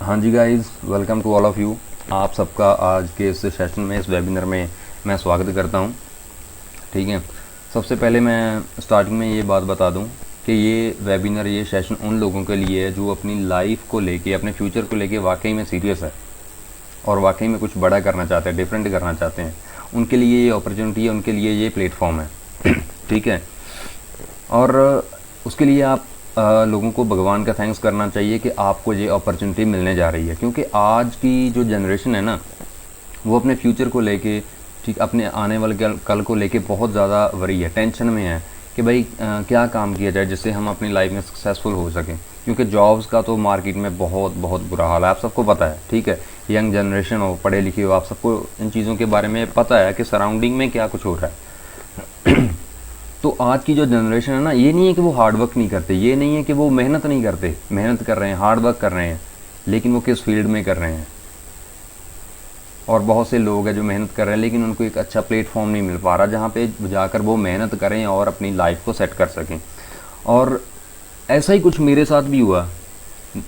हाँ जी guys, welcome to all of you. आप सबका आज के इस सेशन में, इस वेबिनार में मैं स्वागत करता हूँ। ठीक है, सबसे पहले मैं स्टार्टिंग में ये बात बता दूँ कि ये वेबिनार, ये सेशन उन लोगों के लिए है जो अपनी लाइफ को लेके, अपने फ्यूचर को लेके वाकई में सीरियस है और वाकई में कुछ बड़ा करना चाहते हैं, डिफरेंट करना चाहते हैं। उनके लिए ये अपॉर्चुनिटी है, उनके लिए ये प्लेटफॉर्म है। ठीक है, और उसके लिए आप लोगों को भगवान का थैंक्स करना चाहिए कि आपको ये अपॉर्चुनिटी मिलने जा रही है, क्योंकि आज की जो जनरेशन है ना, वो अपने फ्यूचर को लेके, ठीक, अपने आने वाले कल को लेके बहुत ज़्यादा वरी है, टेंशन में है कि भाई क्या काम किया जाए जिससे हम अपनी लाइफ में सक्सेसफुल हो सकें। क्योंकि जॉब्स का तो मार्केट में बहुत बहुत बुरा हाल है, आप सबको पता है। ठीक है, यंग जनरेशन हो, पढ़े लिखे हो, आप सबको इन चीज़ों के बारे में पता है कि सराउंडिंग में क्या कुछ हो रहा है। तो आज की जो जनरेशन है ना, ये नहीं है कि वो हार्ड वर्क नहीं करते, ये नहीं है कि वो मेहनत नहीं करते, मेहनत कर रहे हैं, हार्ड वर्क कर रहे हैं, लेकिन वो किस फील्ड में कर रहे हैं। और बहुत से लोग हैं जो मेहनत कर रहे हैं लेकिन उनको एक अच्छा प्लेटफॉर्म नहीं मिल पा रहा जहाँ पे जाकर वो मेहनत करें और अपनी लाइफ को सेट कर सकें। और ऐसा ही कुछ मेरे साथ भी हुआ।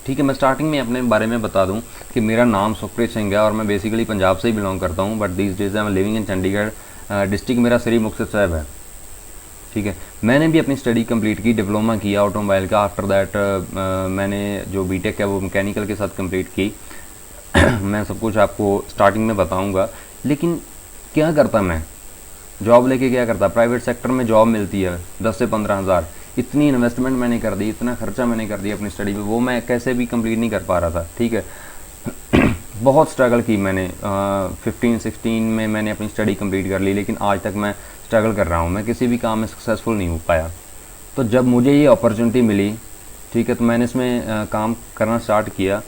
ठीक है, मैं स्टार्टिंग में अपने बारे में बता दूं कि मेरा नाम सुखप्रीत सिंह है और मैं बेसिकली पंजाब से ही बिलोंग करता हूं, but these days I am living in Chandigarh. District मेरा श्री मुक्तसर साहिब है। ठीक है, मैंने भी अपनी स्टडी कंप्लीट की, डिप्लोमा किया ऑटोमोबाइल का। आफ्टर दैट मैंने जो बीटेक है वो मैकेनिकल के साथ कंप्लीट की। मैं सब कुछ आपको स्टार्टिंग में बताऊंगा। लेकिन क्या करता मैं, जॉब लेके क्या करता, प्राइवेट सेक्टर में जॉब मिलती है 10 से 15 हज़ार, इतनी इन्वेस्टमेंट मैंने कर दी, इतना खर्चा मैंने कर दिया अपनी स्टडी पे, वो मैं कैसे भी कंप्लीट नहीं कर पा रहा था। ठीक है, बहुत स्ट्रगल की मैंने। 15-16 में मैंने अपनी स्टडी कंप्लीट कर ली, लेकिन आज तक मैं स्ट्रगल कर रहा हूँ, मैं किसी भी काम में सक्सेसफुल नहीं हो पाया। तो जब मुझे ये अपॉर्चुनिटी मिली, ठीक है, तो मैंने इसमें काम करना स्टार्ट किया,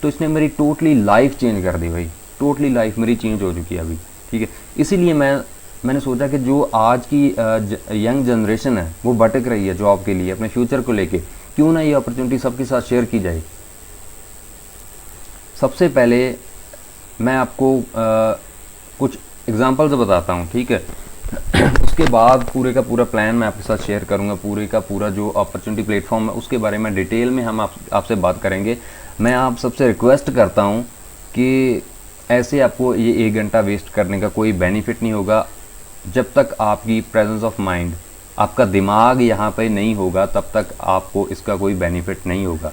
तो इसने मेरी टोटली लाइफ चेंज कर दी भाई। टोटली लाइफ मेरी चेंज हो चुकी है अभी। ठीक है, इसीलिए मैंने सोचा कि जो आज की यंग जनरेशन है वो भटक रही है जॉब के लिए, अपने फ्यूचर को लेके, क्यों ना ये अपॉर्चुनिटी सबके साथ शेयर की जाए। सबसे पहले मैं आपको कुछ एग्जांपल्स बताता हूँ। ठीक है, उसके बाद पूरे का पूरा प्लान मैं आपके साथ शेयर करूँगा, पूरे का पूरा जो अपॉर्चुनिटी प्लेटफॉर्म है उसके बारे में डिटेल में हम आपसे बात करेंगे। मैं आप सबसे रिक्वेस्ट करता हूँ कि ऐसे आपको ये 1 घंटा वेस्ट करने का कोई बेनिफिट नहीं होगा। जब तक आपकी प्रेजेंस ऑफ माइंड, आपका दिमाग यहाँ पे नहीं होगा, तब तक आपको इसका कोई बेनिफिट नहीं होगा।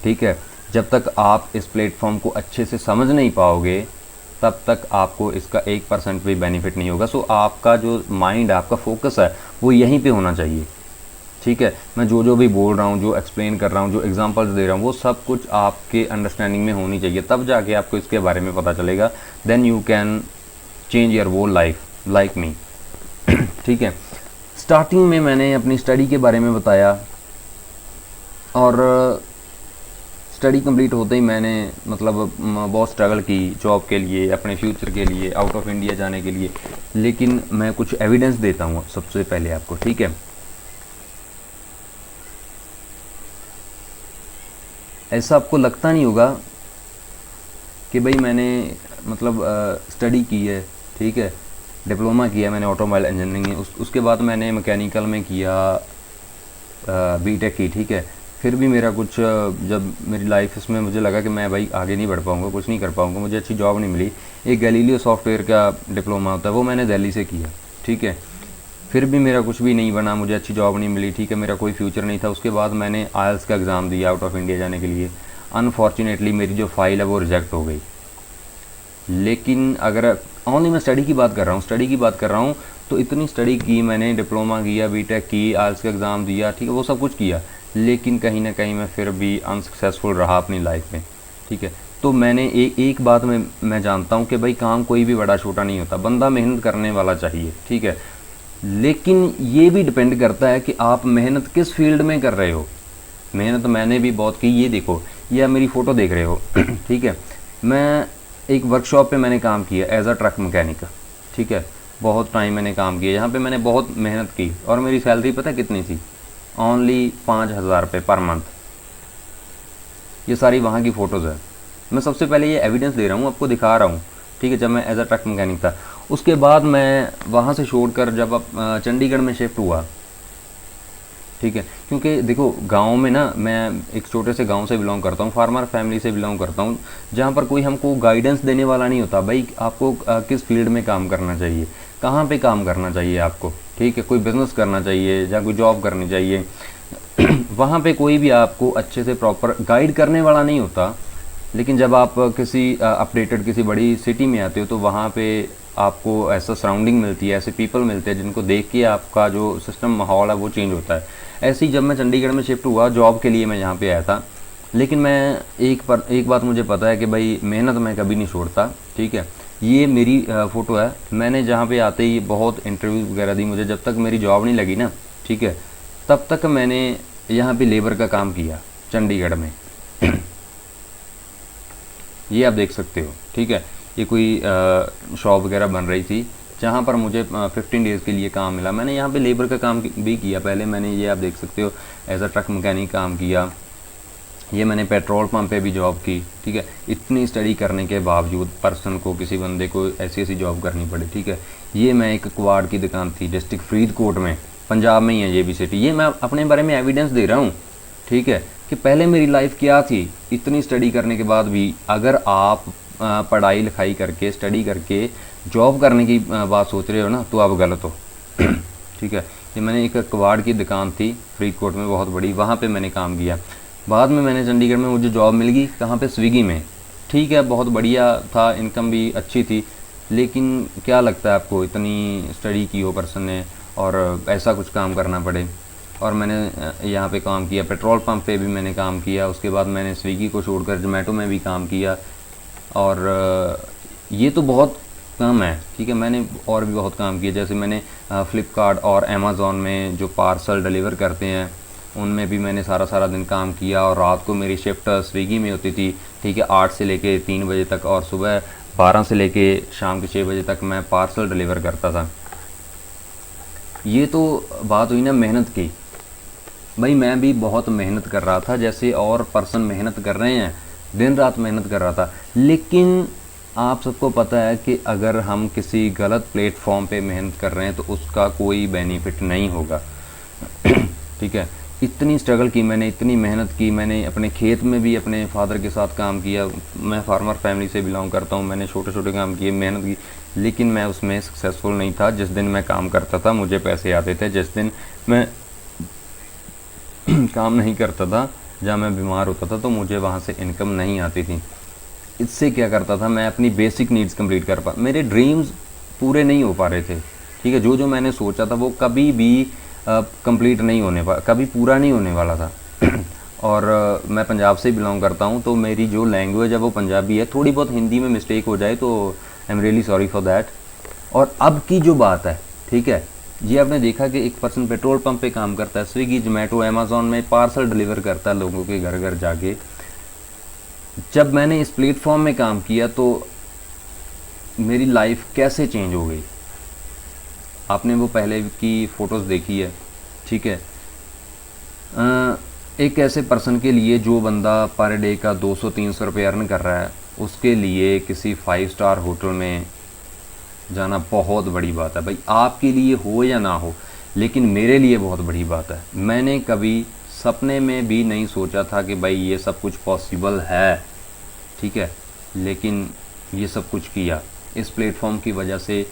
ठीक है, जब तक आप इस प्लेटफॉर्म को अच्छे से समझ नहीं पाओगे, तब तक आपको इसका 1% भी बेनिफिट नहीं होगा। सो आपका जो माइंड है, आपका फोकस है, वो यहीं पे होना चाहिए। ठीक है, मैं जो भी बोल रहा हूँ, जो एक्सप्लेन कर रहा हूँ, जो एग्जांपल्स दे रहा हूँ, वो सब कुछ आपके अंडरस्टैंडिंग में होनी चाहिए, तब जाके आपको इसके बारे में पता चलेगा। Then you can change your whole life like me. ठीक है, स्टार्टिंग में मैंने अपनी स्टडी के बारे में बताया, और स्टडी कंप्लीट होते ही मैंने बहुत स्ट्रगल की जॉब के लिए, अपने फ्यूचर के लिए, आउट ऑफ इंडिया जाने के लिए। लेकिन मैं कुछ एविडेंस देता हूँ सबसे पहले आपको। ठीक है, ऐसा आपको लगता नहीं होगा कि भाई मैंने स्टडी की है, ठीक है, डिप्लोमा किया मैंने ऑटोमोबाइल इंजीनियरिंग में, उसके बाद मैंने मैकेनिकल में किया, बीटेक की। ठीक है, फिर भी मेरा कुछ, जब मेरी लाइफ इसमें मुझे लगा कि मैं भाई आगे नहीं बढ़ पाऊँगा, कुछ नहीं कर पाऊँगा, मुझे अच्छी जॉब नहीं मिली। एक गैलीलियो सॉफ्टवेयर का डिप्लोमा होता है, वो मैंने दिल्ली से किया। ठीक है, फिर भी मेरा कुछ भी नहीं बना, मुझे अच्छी जॉब नहीं मिली। ठीक है, मेरा कोई फ्यूचर नहीं था। उसके बाद मैंने आईएलटीएस का एग्ज़ाम दिया आउट ऑफ इंडिया जाने के लिए। अनफॉर्चुनेटली मेरी जो फाइल है वो रिजेक्ट हो गई। लेकिन अगर ओनली मैं स्टडी की बात कर रहा हूँ, तो इतनी स्टडी की मैंने, डिप्लोमा किया, बीटेक की, आईएलटीएस का एग्ज़ाम दिया, ठीक है, वो सब कुछ किया, लेकिन कहीं ना कहीं मैं फिर भी अनसक्सेसफुल रहा अपनी लाइफ में। ठीक है, तो मैंने एक बात मैं जानता हूँ कि भाई काम कोई भी बड़ा छोटा नहीं होता, बंदा मेहनत करने वाला चाहिए। ठीक है, लेकिन ये भी डिपेंड करता है कि आप मेहनत किस फील्ड में कर रहे हो। मेहनत मैंने भी बहुत की, ये देखो, ये आप मेरी फ़ोटो देख रहे हो। ठीक है, मैं एक वर्कशॉप पे मैंने काम किया एज अ ट्रक मैकेनिक। ठीक है, बहुत टाइम मैंने काम किया, यहाँ पे मैंने बहुत मेहनत की, और मेरी सैलरी पता कितनी थी? ओनली 5,000 रुपये पर मंथ। ये सारी वहाँ की फ़ोटोज़ है। मैं सबसे पहले ये एविडेंस दे रहा हूँ, आपको दिखा रहा हूँ। ठीक है, जब मैं एज अ ट्रक मैकेनिक था, उसके बाद मैं वहाँ से छोड़कर जब अब चंडीगढ़ में शिफ्ट हुआ, ठीक है, क्योंकि देखो गांव में ना, मैं एक छोटे से गांव से बिलोंग करता हूँ, फार्मर फैमिली से बिलोंग करता हूँ, जहाँ पर कोई हमको गाइडेंस देने वाला नहीं होता भाई आपको किस फील्ड में काम करना चाहिए, कहाँ पे काम करना चाहिए आपको, ठीक है, कोई बिज़नेस करना चाहिए या कोई जॉब करनी चाहिए। वहाँ पे कोई भी आपको अच्छे से प्रॉपर गाइड करने वाला नहीं होता। लेकिन जब आप किसी अपडेटेड किसी बड़ी सिटी में आते हो तो वहाँ पे आपको ऐसा सराउंडिंग मिलती है, ऐसे पीपल मिलते हैं जिनको देख के आपका जो सिस्टम माहौल है वो चेंज होता है। ऐसे ही जब मैं चंडीगढ़ में शिफ्ट हुआ जॉब के लिए, मैं यहाँ पे आया था, लेकिन मैं एक बात मुझे पता है कि भाई मेहनत मैं कभी नहीं छोड़ता, ठीक है। ये मेरी फ़ोटो है, मैंने जहाँ पे आते ही बहुत इंटरव्यू वगैरह दी, मुझे जब तक मेरी जॉब नहीं लगी ना, ठीक है, तब तक मैंने यहाँ पे लेबर का काम किया चंडीगढ़ में। ये आप देख सकते हो, ठीक है। ये कोई शॉप वगैरह बन रही थी जहाँ पर मुझे 15 डेज़ के लिए काम मिला। मैंने यहाँ पे लेबर का काम भी किया पहले, मैंने ये आप देख सकते हो एज अ ट्रक मैकेनिक काम किया। ये मैंने पेट्रोल पंप पे भी जॉब की, ठीक है। इतनी स्टडी करने के बावजूद पर्सन को, किसी बंदे को ऐसी ऐसी जॉब करनी पड़े, ठीक है। ये मैं एक कबाड़ की दुकान थी डिस्ट्रिक्ट फरीदकोट में, पंजाब में ही है ये भी सिटी। ये मैं अपने बारे में एविडेंस दे रहा हूँ, ठीक है, कि पहले मेरी लाइफ क्या थी। इतनी स्टडी करने के बाद भी अगर आप पढ़ाई लिखाई करके, स्टडी करके जॉब करने की बात सोच रहे हो ना, तो आप गलत हो। ठीक है। ये मैंने एक कबाड़ की दुकान थी फरीदकोट में बहुत बड़ी, वहाँ पे मैंने काम किया। बाद में मैंने चंडीगढ़ में मुझे जॉब मिल गई, कहाँ पे, स्विगी में, ठीक है। बहुत बढ़िया था, इनकम भी अच्छी थी। लेकिन क्या लगता है आपको, इतनी स्टडी की हो पर्सन ने और ऐसा कुछ काम करना पड़े। और मैंने यहाँ पे काम किया, पेट्रोल पंप पे भी मैंने काम किया, उसके बाद मैंने स्विगी को छोड़कर जोमेटो में भी काम किया। और ये तो बहुत कम है, ठीक है। मैंने और भी बहुत काम किया, जैसे मैंने फ़्लिपकार्ट और अमेज़ॉन में जो पार्सल डिलीवर करते हैं उनमें भी मैंने सारा सारा दिन काम किया। और रात को मेरी शिफ्ट स्विगी में होती थी, ठीक है, 8 से लेके 3 बजे तक, और सुबह 12 से लेके शाम के 6 बजे तक मैं पार्सल डिलीवर करता था। ये तो बात हुई ना मेहनत की। भाई मैं भी बहुत मेहनत कर रहा था, जैसे और पर्सन मेहनत कर रहे हैं, दिन रात मेहनत कर रहा था। लेकिन आप सबको पता है कि अगर हम किसी गलत प्लेटफॉर्म पे मेहनत कर रहे हैं तो उसका कोई बेनिफिट नहीं होगा। ठीक है। इतनी स्ट्रगल की मैंने, इतनी मेहनत की मैंने, अपने खेत में भी अपने फादर के साथ काम किया। मैं फार्मर फैमिली से बिलोंग करता हूँ, मैंने छोटे छोटे काम किए, मेहनत की, लेकिन मैं उसमें सक्सेसफुल नहीं था। जिस दिन मैं काम करता था मुझे पैसे आते थे, जिस दिन मैं काम नहीं करता था, जहाँ मैं बीमार होता था, तो मुझे वहाँ से इनकम नहीं आती थी। इससे क्या करता था, मैं अपनी बेसिक नीड्स कंप्लीट कर पा, मेरे ड्रीम्स पूरे नहीं हो पा रहे थे, ठीक है। जो मैंने सोचा था वो कभी भी कंप्लीट नहीं होने कभी पूरा नहीं होने वाला था। और मैं पंजाब से बिलोंग करता हूँ, तो मेरी जो लैंग्वेज है वो पंजाबी है। थोड़ी बहुत हिंदी में मिस्टेक हो जाए तो I am really sorry for that. और अब की जो बात है, ठीक है, ये आपने देखा कि एक पर्सन पेट्रोल पंप पे काम करता है, स्विगी, जोमेटो, अमेज़ॉन में पार्सल डिलीवर करता है लोगों के घर घर जाके। जब मैंने इस प्लेटफॉर्म में काम किया तो मेरी लाइफ कैसे चेंज हो गई। आपने वो पहले की फ़ोटोज़ देखी है, ठीक है। एक ऐसे पर्सन के लिए जो बंदा पर डे का 200-300 रुपये अर्न कर रहा है, उसके लिए किसी 5 स्टार होटल में जाना बहुत बड़ी बात है। भाई आपके लिए हो या ना हो, लेकिन मेरे लिए बहुत बड़ी बात है। मैंने कभी सपने में भी नहीं सोचा था कि भाई ये सब कुछ पॉसिबल है, ठीक है, लेकिन ये सब कुछ किया। इस प्लेटफॉर्म की वजह से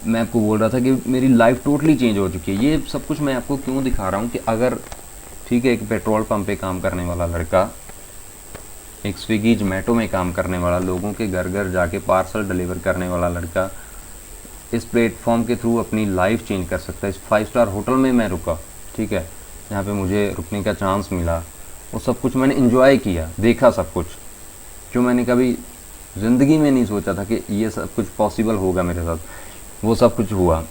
मैं आपको बोल रहा था कि मेरी लाइफ टोटली चेंज हो चुकी है। ये सब कुछ मैं आपको क्यों दिखा रहा हूँ कि अगर, ठीक है, एक पेट्रोल पंप पे काम करने वाला लड़का, एक स्विगी जोमेटो में काम करने वाला, लोगों के घर घर जाके पार्सल डिलीवर करने वाला लड़का इस प्लेटफॉर्म के थ्रू अपनी लाइफ चेंज कर सकता है। इस 5 स्टार होटल में मैं रुका, ठीक है, जहाँ पे मुझे रुकने का चांस मिला, वो सब कुछ मैंने एंजॉय किया, देखा सब कुछ, जो मैंने कभी ज़िंदगी में नहीं सोचा था कि ये सब कुछ पॉसिबल होगा मेरे साथ, वो सब कुछ हुआ।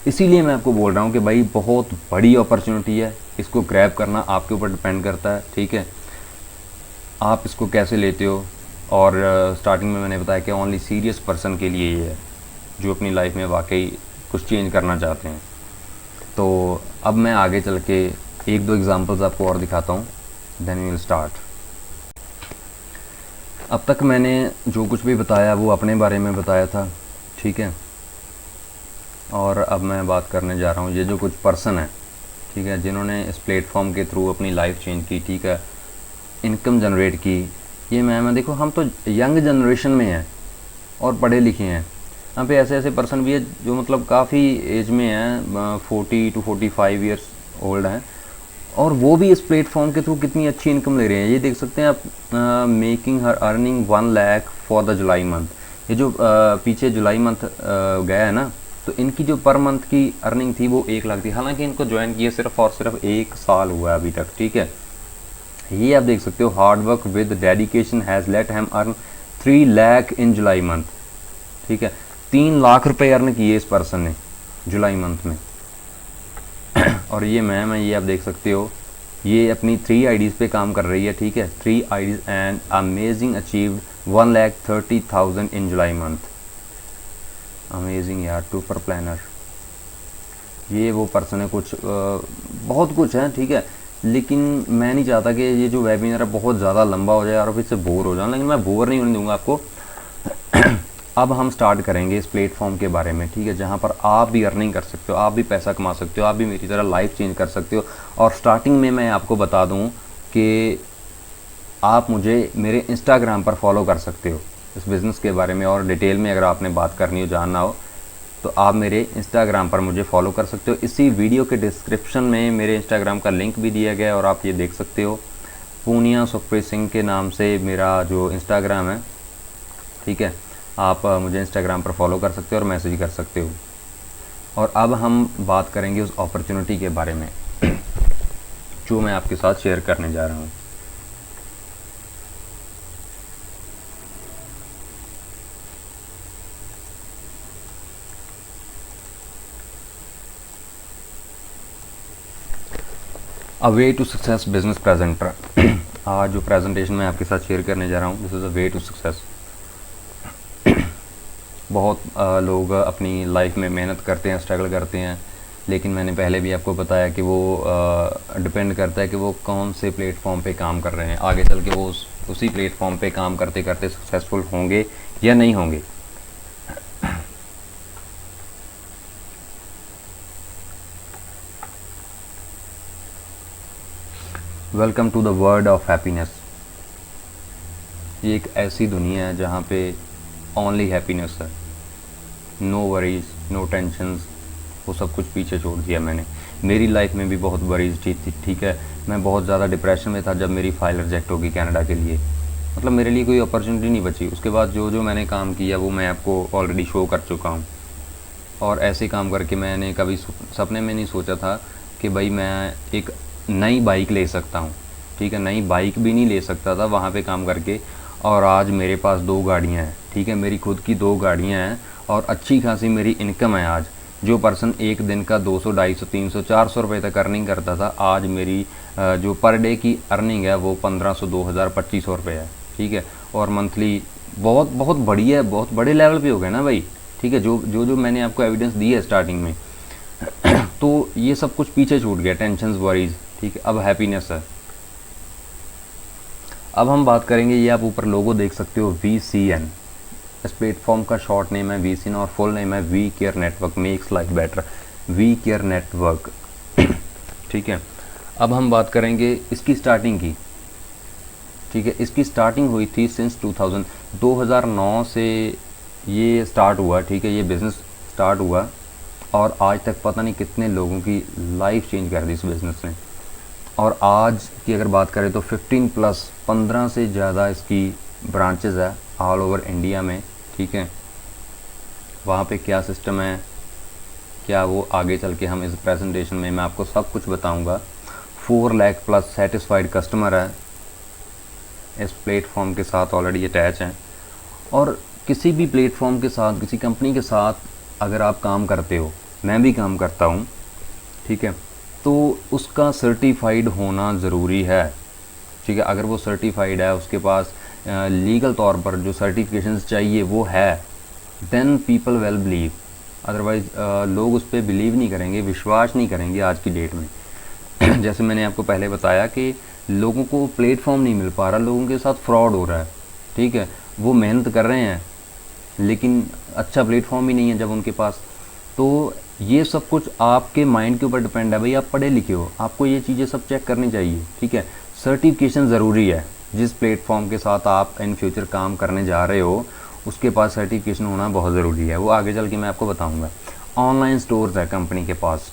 इसीलिए मैं आपको बोल रहा हूँ कि भाई बहुत बड़ी अपॉर्चुनिटी है, इसको ग्रैब करना आपके ऊपर डिपेंड करता है, ठीक है, आप इसको कैसे लेते हो। और स्टार्टिंग में मैंने बताया कि ओनली सीरियस पर्सन के लिए ये है, जो अपनी लाइफ में वाकई कुछ चेंज करना चाहते हैं। तो अब मैं आगे चल के 1-2 एग्जांपल्स आपको और दिखाता हूँ, देन वी विल स्टार्ट। अब तक मैंने जो कुछ भी बताया वो अपने बारे में बताया था, ठीक है। और अब मैं बात करने जा रहा हूँ, ये जो कुछ पर्सन है, ठीक है, जिन्होंने इस प्लेटफॉर्म के थ्रू अपनी लाइफ चेंज की, ठीक है, इनकम जनरेट की। ये मैं देखो, हम तो यंग जनरेशन में हैं और पढ़े लिखे हैं। यहाँ पे ऐसे ऐसे पर्सन भी है जो मतलब काफ़ी एज में हैं, 40 to 45 ईयर्स ओल्ड हैं, और वो भी इस प्लेटफॉर्म के थ्रू कितनी अच्छी इनकम ले रहे हैं। ये देख सकते हैं आप, making her earning 1 lakh for the July month. ये जो पीछे जुलाई मंथ गया है ना, तो इनकी जो पर मंथ की अर्निंग थी वो 1 लाख थी। हालांकि इनको ज्वाइन किए सिर्फ और सिर्फ 1 साल हुआ है अभी तक, ठीक है। ये आप देख सकते हो, hard work with dedication has let him earn 3 lakh in July month, ठीक है। 3 लाख रुपए अर्न किए इस पर्सन ने जुलाई मंथ में। और ये मैम है, ये आप देख सकते हो, ये अपनी 3 आईडीज़ पे काम कर रही है, ठीक है। 3 IDs and amazing achieved 1,30,000 in July month. Amazing यार, टूपर प्लानर। ये वो पर्सन है, कुछ बहुत कुछ है, ठीक है। लेकिन मैं नहीं चाहता कि ये जो वेबिनार है बहुत ज़्यादा लंबा हो जाए और फिर से बोर हो जाऊँ, लेकिन मैं बोर नहीं होने दूंगा आपको। अब हम स्टार्ट करेंगे इस प्लेटफॉर्म के बारे में, ठीक है, जहाँ पर आप भी अर्निंग कर सकते हो, आप भी पैसा कमा सकते हो, आप भी मेरी तरह लाइफ चेंज कर सकते हो। और स्टार्टिंग में मैं आपको बता दूँ कि आप मुझे मेरे इंस्टाग्राम पर फॉलो कर सकते हो इस बिज़नेस के बारे में, और डिटेल में अगर आपने बात करनी हो, जानना हो, तो आप मेरे इंस्टाग्राम पर मुझे फॉलो कर सकते हो। इसी वीडियो के डिस्क्रिप्शन में मेरे इंस्टाग्राम का लिंक भी दिया गया है और आप ये देख सकते हो। पूनिया सुखप्रीत सिंह के नाम से मेरा जो इंस्टाग्राम है, ठीक है। आप मुझे इंस्टाग्राम पर फॉलो कर सकते हो और मैसेज कर सकते हो। और अब हम बात करेंगे उस अपॉर्चुनिटी के बारे में जो मैं आपके साथ शेयर करने जा रहा हूँ। A way to success business presenter. आज जो प्रेजेंटेशन मैं आपके साथ शेयर करने जा रहा हूँ, this is a way to success. बहुत लोग अपनी लाइफ में मेहनत करते हैं, स्ट्रगल करते हैं, लेकिन मैंने पहले भी आपको बताया कि वो डिपेंड करता है कि वो कौन से प्लेटफॉर्म पे काम कर रहे हैं। आगे चल के वो उसी प्लेटफॉर्म पे काम करते करते सक्सेसफुल होंगे या नहीं होंगे। Welcome to the world of happiness. ये एक ऐसी दुनिया है जहाँ पे ओनली हैप्पीनेस है, नो वरीज, नो टेंशन्स, वो सब कुछ पीछे छोड़ दिया मैंने। मेरी लाइफ में भी बहुत वरीज थी, ठीक है। मैं बहुत ज़्यादा डिप्रेशन में था जब मेरी फ़ाइल रिजेक्ट होगी कनाडा के लिए। मतलब मेरे लिए कोई अपॉर्चुनिटी नहीं बची। उसके बाद जो जो मैंने काम किया वो मैं आपको ऑलरेडी शो कर चुका हूँ। और ऐसे काम करके मैंने कभी सपने में नहीं सोचा था कि भाई मैं एक नई बाइक ले सकता हूँ, ठीक है। नई बाइक भी नहीं ले सकता था वहाँ पे काम करके, और आज मेरे पास 2 गाड़ियाँ हैं, ठीक है। मेरी खुद की 2 गाड़ियाँ हैं और अच्छी खासी मेरी इनकम है। आज जो पर्सन एक दिन का 200, 250, 300, 400 रुपये तक अर्निंग करता था, आज मेरी जो पर डे की अर्निंग है वो 1500, 2000, 2500 रुपये है, ठीक है। और मंथली बहुत बहुत बढ़िया है, बहुत बड़े लेवल पे हो गए ना भाई, ठीक है। जो मैंने आपको एविडेंस दी है स्टार्टिंग में तो ये सब कुछ पीछे छूट गया, टेंशन्स, वरीज, ठीक है। अब हैप्पीनेस है। अब हम बात करेंगे, ये आप ऊपर लोगो देख सकते हो, VCN। इस प्लेटफॉर्म का शॉर्ट नेम है VCN और फुल नेम है we care network makes life better, we care network, ठीक है। अब हम बात करेंगे इसकी स्टार्टिंग की, ठीक है। इसकी स्टार्टिंग हुई थी सिंस 2009 से ये स्टार्ट हुआ, ठीक है। ये बिज़नेस स्टार्ट हुआ और आज तक पता नहीं कितने लोगों की लाइफ चेंज कर दी इस बिज़नेस ने। और आज की अगर बात करें तो 15 से ज़्यादा इसकी ब्रांचेस है ऑल ओवर इंडिया में, ठीक है। वहाँ पे क्या सिस्टम है, क्या वो आगे चल के हम इस प्रेजेंटेशन में मैं आपको सब कुछ बताऊंगा। 4 लाख प्लस सेटिस्फाइड कस्टमर है इस प्लेटफॉर्म के साथ ऑलरेडी अटैच हैं। और किसी भी प्लेटफॉर्म के साथ, किसी कंपनी के साथ अगर आप काम करते हो, मैं भी काम करता हूँ, ठीक है, तो उसका सर्टिफाइड होना ज़रूरी है, ठीक है। अगर वो सर्टिफाइड है, उसके पास लीगल तौर पर जो सर्टिफिकेशंस चाहिए वो है, then people will believe. Otherwise लोग उस पर बिलीव नहीं करेंगे, विश्वास नहीं करेंगे आज की डेट में। जैसे मैंने आपको पहले बताया कि लोगों को प्लेटफॉर्म नहीं मिल पा रहा, लोगों के साथ फ्रॉड हो रहा है, ठीक है। वो मेहनत कर रहे हैं लेकिन अच्छा प्लेटफॉर्म ही नहीं है जब उनके पास। तो ये सब कुछ आपके माइंड के ऊपर डिपेंड है। भाई आप पढ़े लिखे हो, आपको ये चीज़ें सब चेक करनी चाहिए, ठीक है। सर्टिफिकेशन ज़रूरी है। जिस प्लेटफॉर्म के साथ आप इन फ्यूचर काम करने जा रहे हो उसके पास सर्टिफिकेशन होना बहुत ज़रूरी है, वो आगे चल के मैं आपको बताऊंगा। ऑनलाइन स्टोर्स है कंपनी के पास,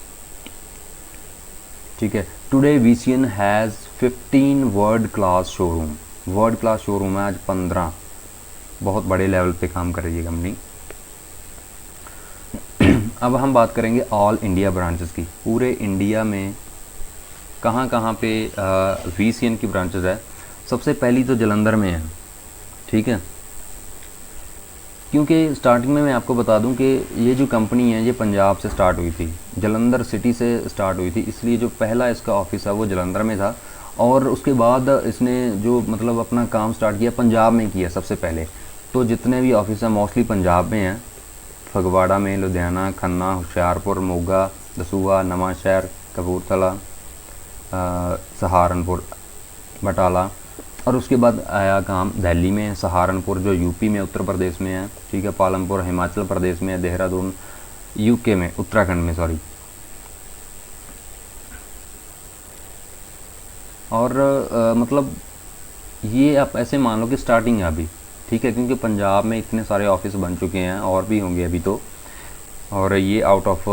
ठीक है। Today VCN has 15 world class showroom. World class showroom है आज 15, बहुत बड़े लेवल पे काम कर रही है कंपनी। अब हम बात करेंगे ऑल इंडिया ब्रांचेस की। पूरे इंडिया में कहाँ कहाँ पे वीसीएन की ब्रांचेस है। सबसे पहली तो जलंधर में है, ठीक है। क्योंकि स्टार्टिंग में मैं आपको बता दूं कि ये जो कंपनी है ये पंजाब से स्टार्ट हुई थी, जलंधर सिटी से स्टार्ट हुई थी, इसलिए जो पहला इसका ऑफिस है वो जलंधर में था। और उसके बाद इसने जो मतलब अपना काम स्टार्ट किया पंजाब में किया सबसे पहले। तो जितने भी ऑफिस हैं मोस्टली पंजाब में हैं, फगवाड़ा में, लुधियाना, खन्ना, होशियारपुर, मोगा, दसूहा, नवांशहर, कपूरथला, सहारनपुर, बटाला। और उसके बाद आया काम दिल्ली में, सहारनपुर जो यूपी में उत्तर प्रदेश में है, ठीक है। पालमपुर हिमाचल प्रदेश में है, देहरादून यूके में, उत्तराखंड में सॉरी। और मतलब ये आप ऐसे मान लो कि स्टार्टिंग है अभी, ठीक है। क्योंकि पंजाब में इतने सारे ऑफिस बन चुके हैं और भी होंगे अभी तो। और ये आउट ऑफ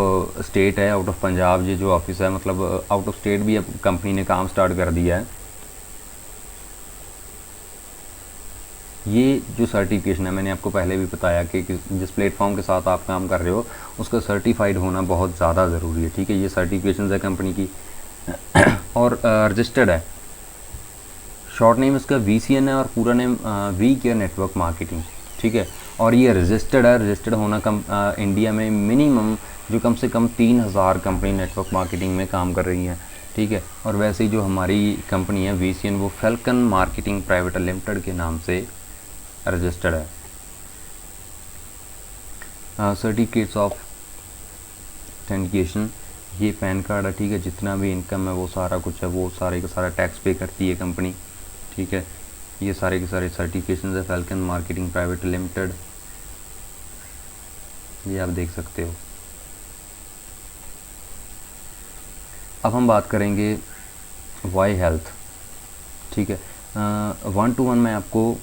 स्टेट है, आउट ऑफ पंजाब ये जो ऑफिस है, मतलब आउट ऑफ स्टेट भी अब कंपनी ने काम स्टार्ट कर दिया है। ये जो सर्टिफिकेशन है मैंने आपको पहले भी बताया कि जिस प्लेटफॉर्म के साथ आप काम कर रहे हो उसका सर्टिफाइड होना बहुत ज़्यादा ज़रूरी है, ठीक है। ये सर्टिफिकेशन है कंपनी की और रजिस्टर्ड है। शॉर्ट नेम इसका वीसीएन है और पूरा name we care network marketing, ठीक है। और ये रजिस्टर्ड है। रजिस्टर्ड होना इंडिया में मिनिमम जो कम से कम 3000 कंपनी नेटवर्क मार्केटिंग में काम कर रही हैं, ठीक है। और वैसे ही जो हमारी कंपनी है वीसीएन वो फैल्कन मार्केटिंग प्राइवेट लिमिटेड के नाम से रजिस्टर्ड है। सर्टिफिकेट्स ऑफ ऑथेंटिकेशन, ये पैन कार्ड है, ठीक है। जितना भी इनकम है वो सारा कुछ है, वो सारे का सारा टैक्स पे करती है कंपनी, ठीक है। ये सारे के सारे सर्टिफिकेशन है फैल्कन मार्केटिंग प्राइवेट लिमिटेड, ये आप देख सकते हो। अब हम बात करेंगे वाई हेल्थ, ठीक है। 1 to 1 मैं आपको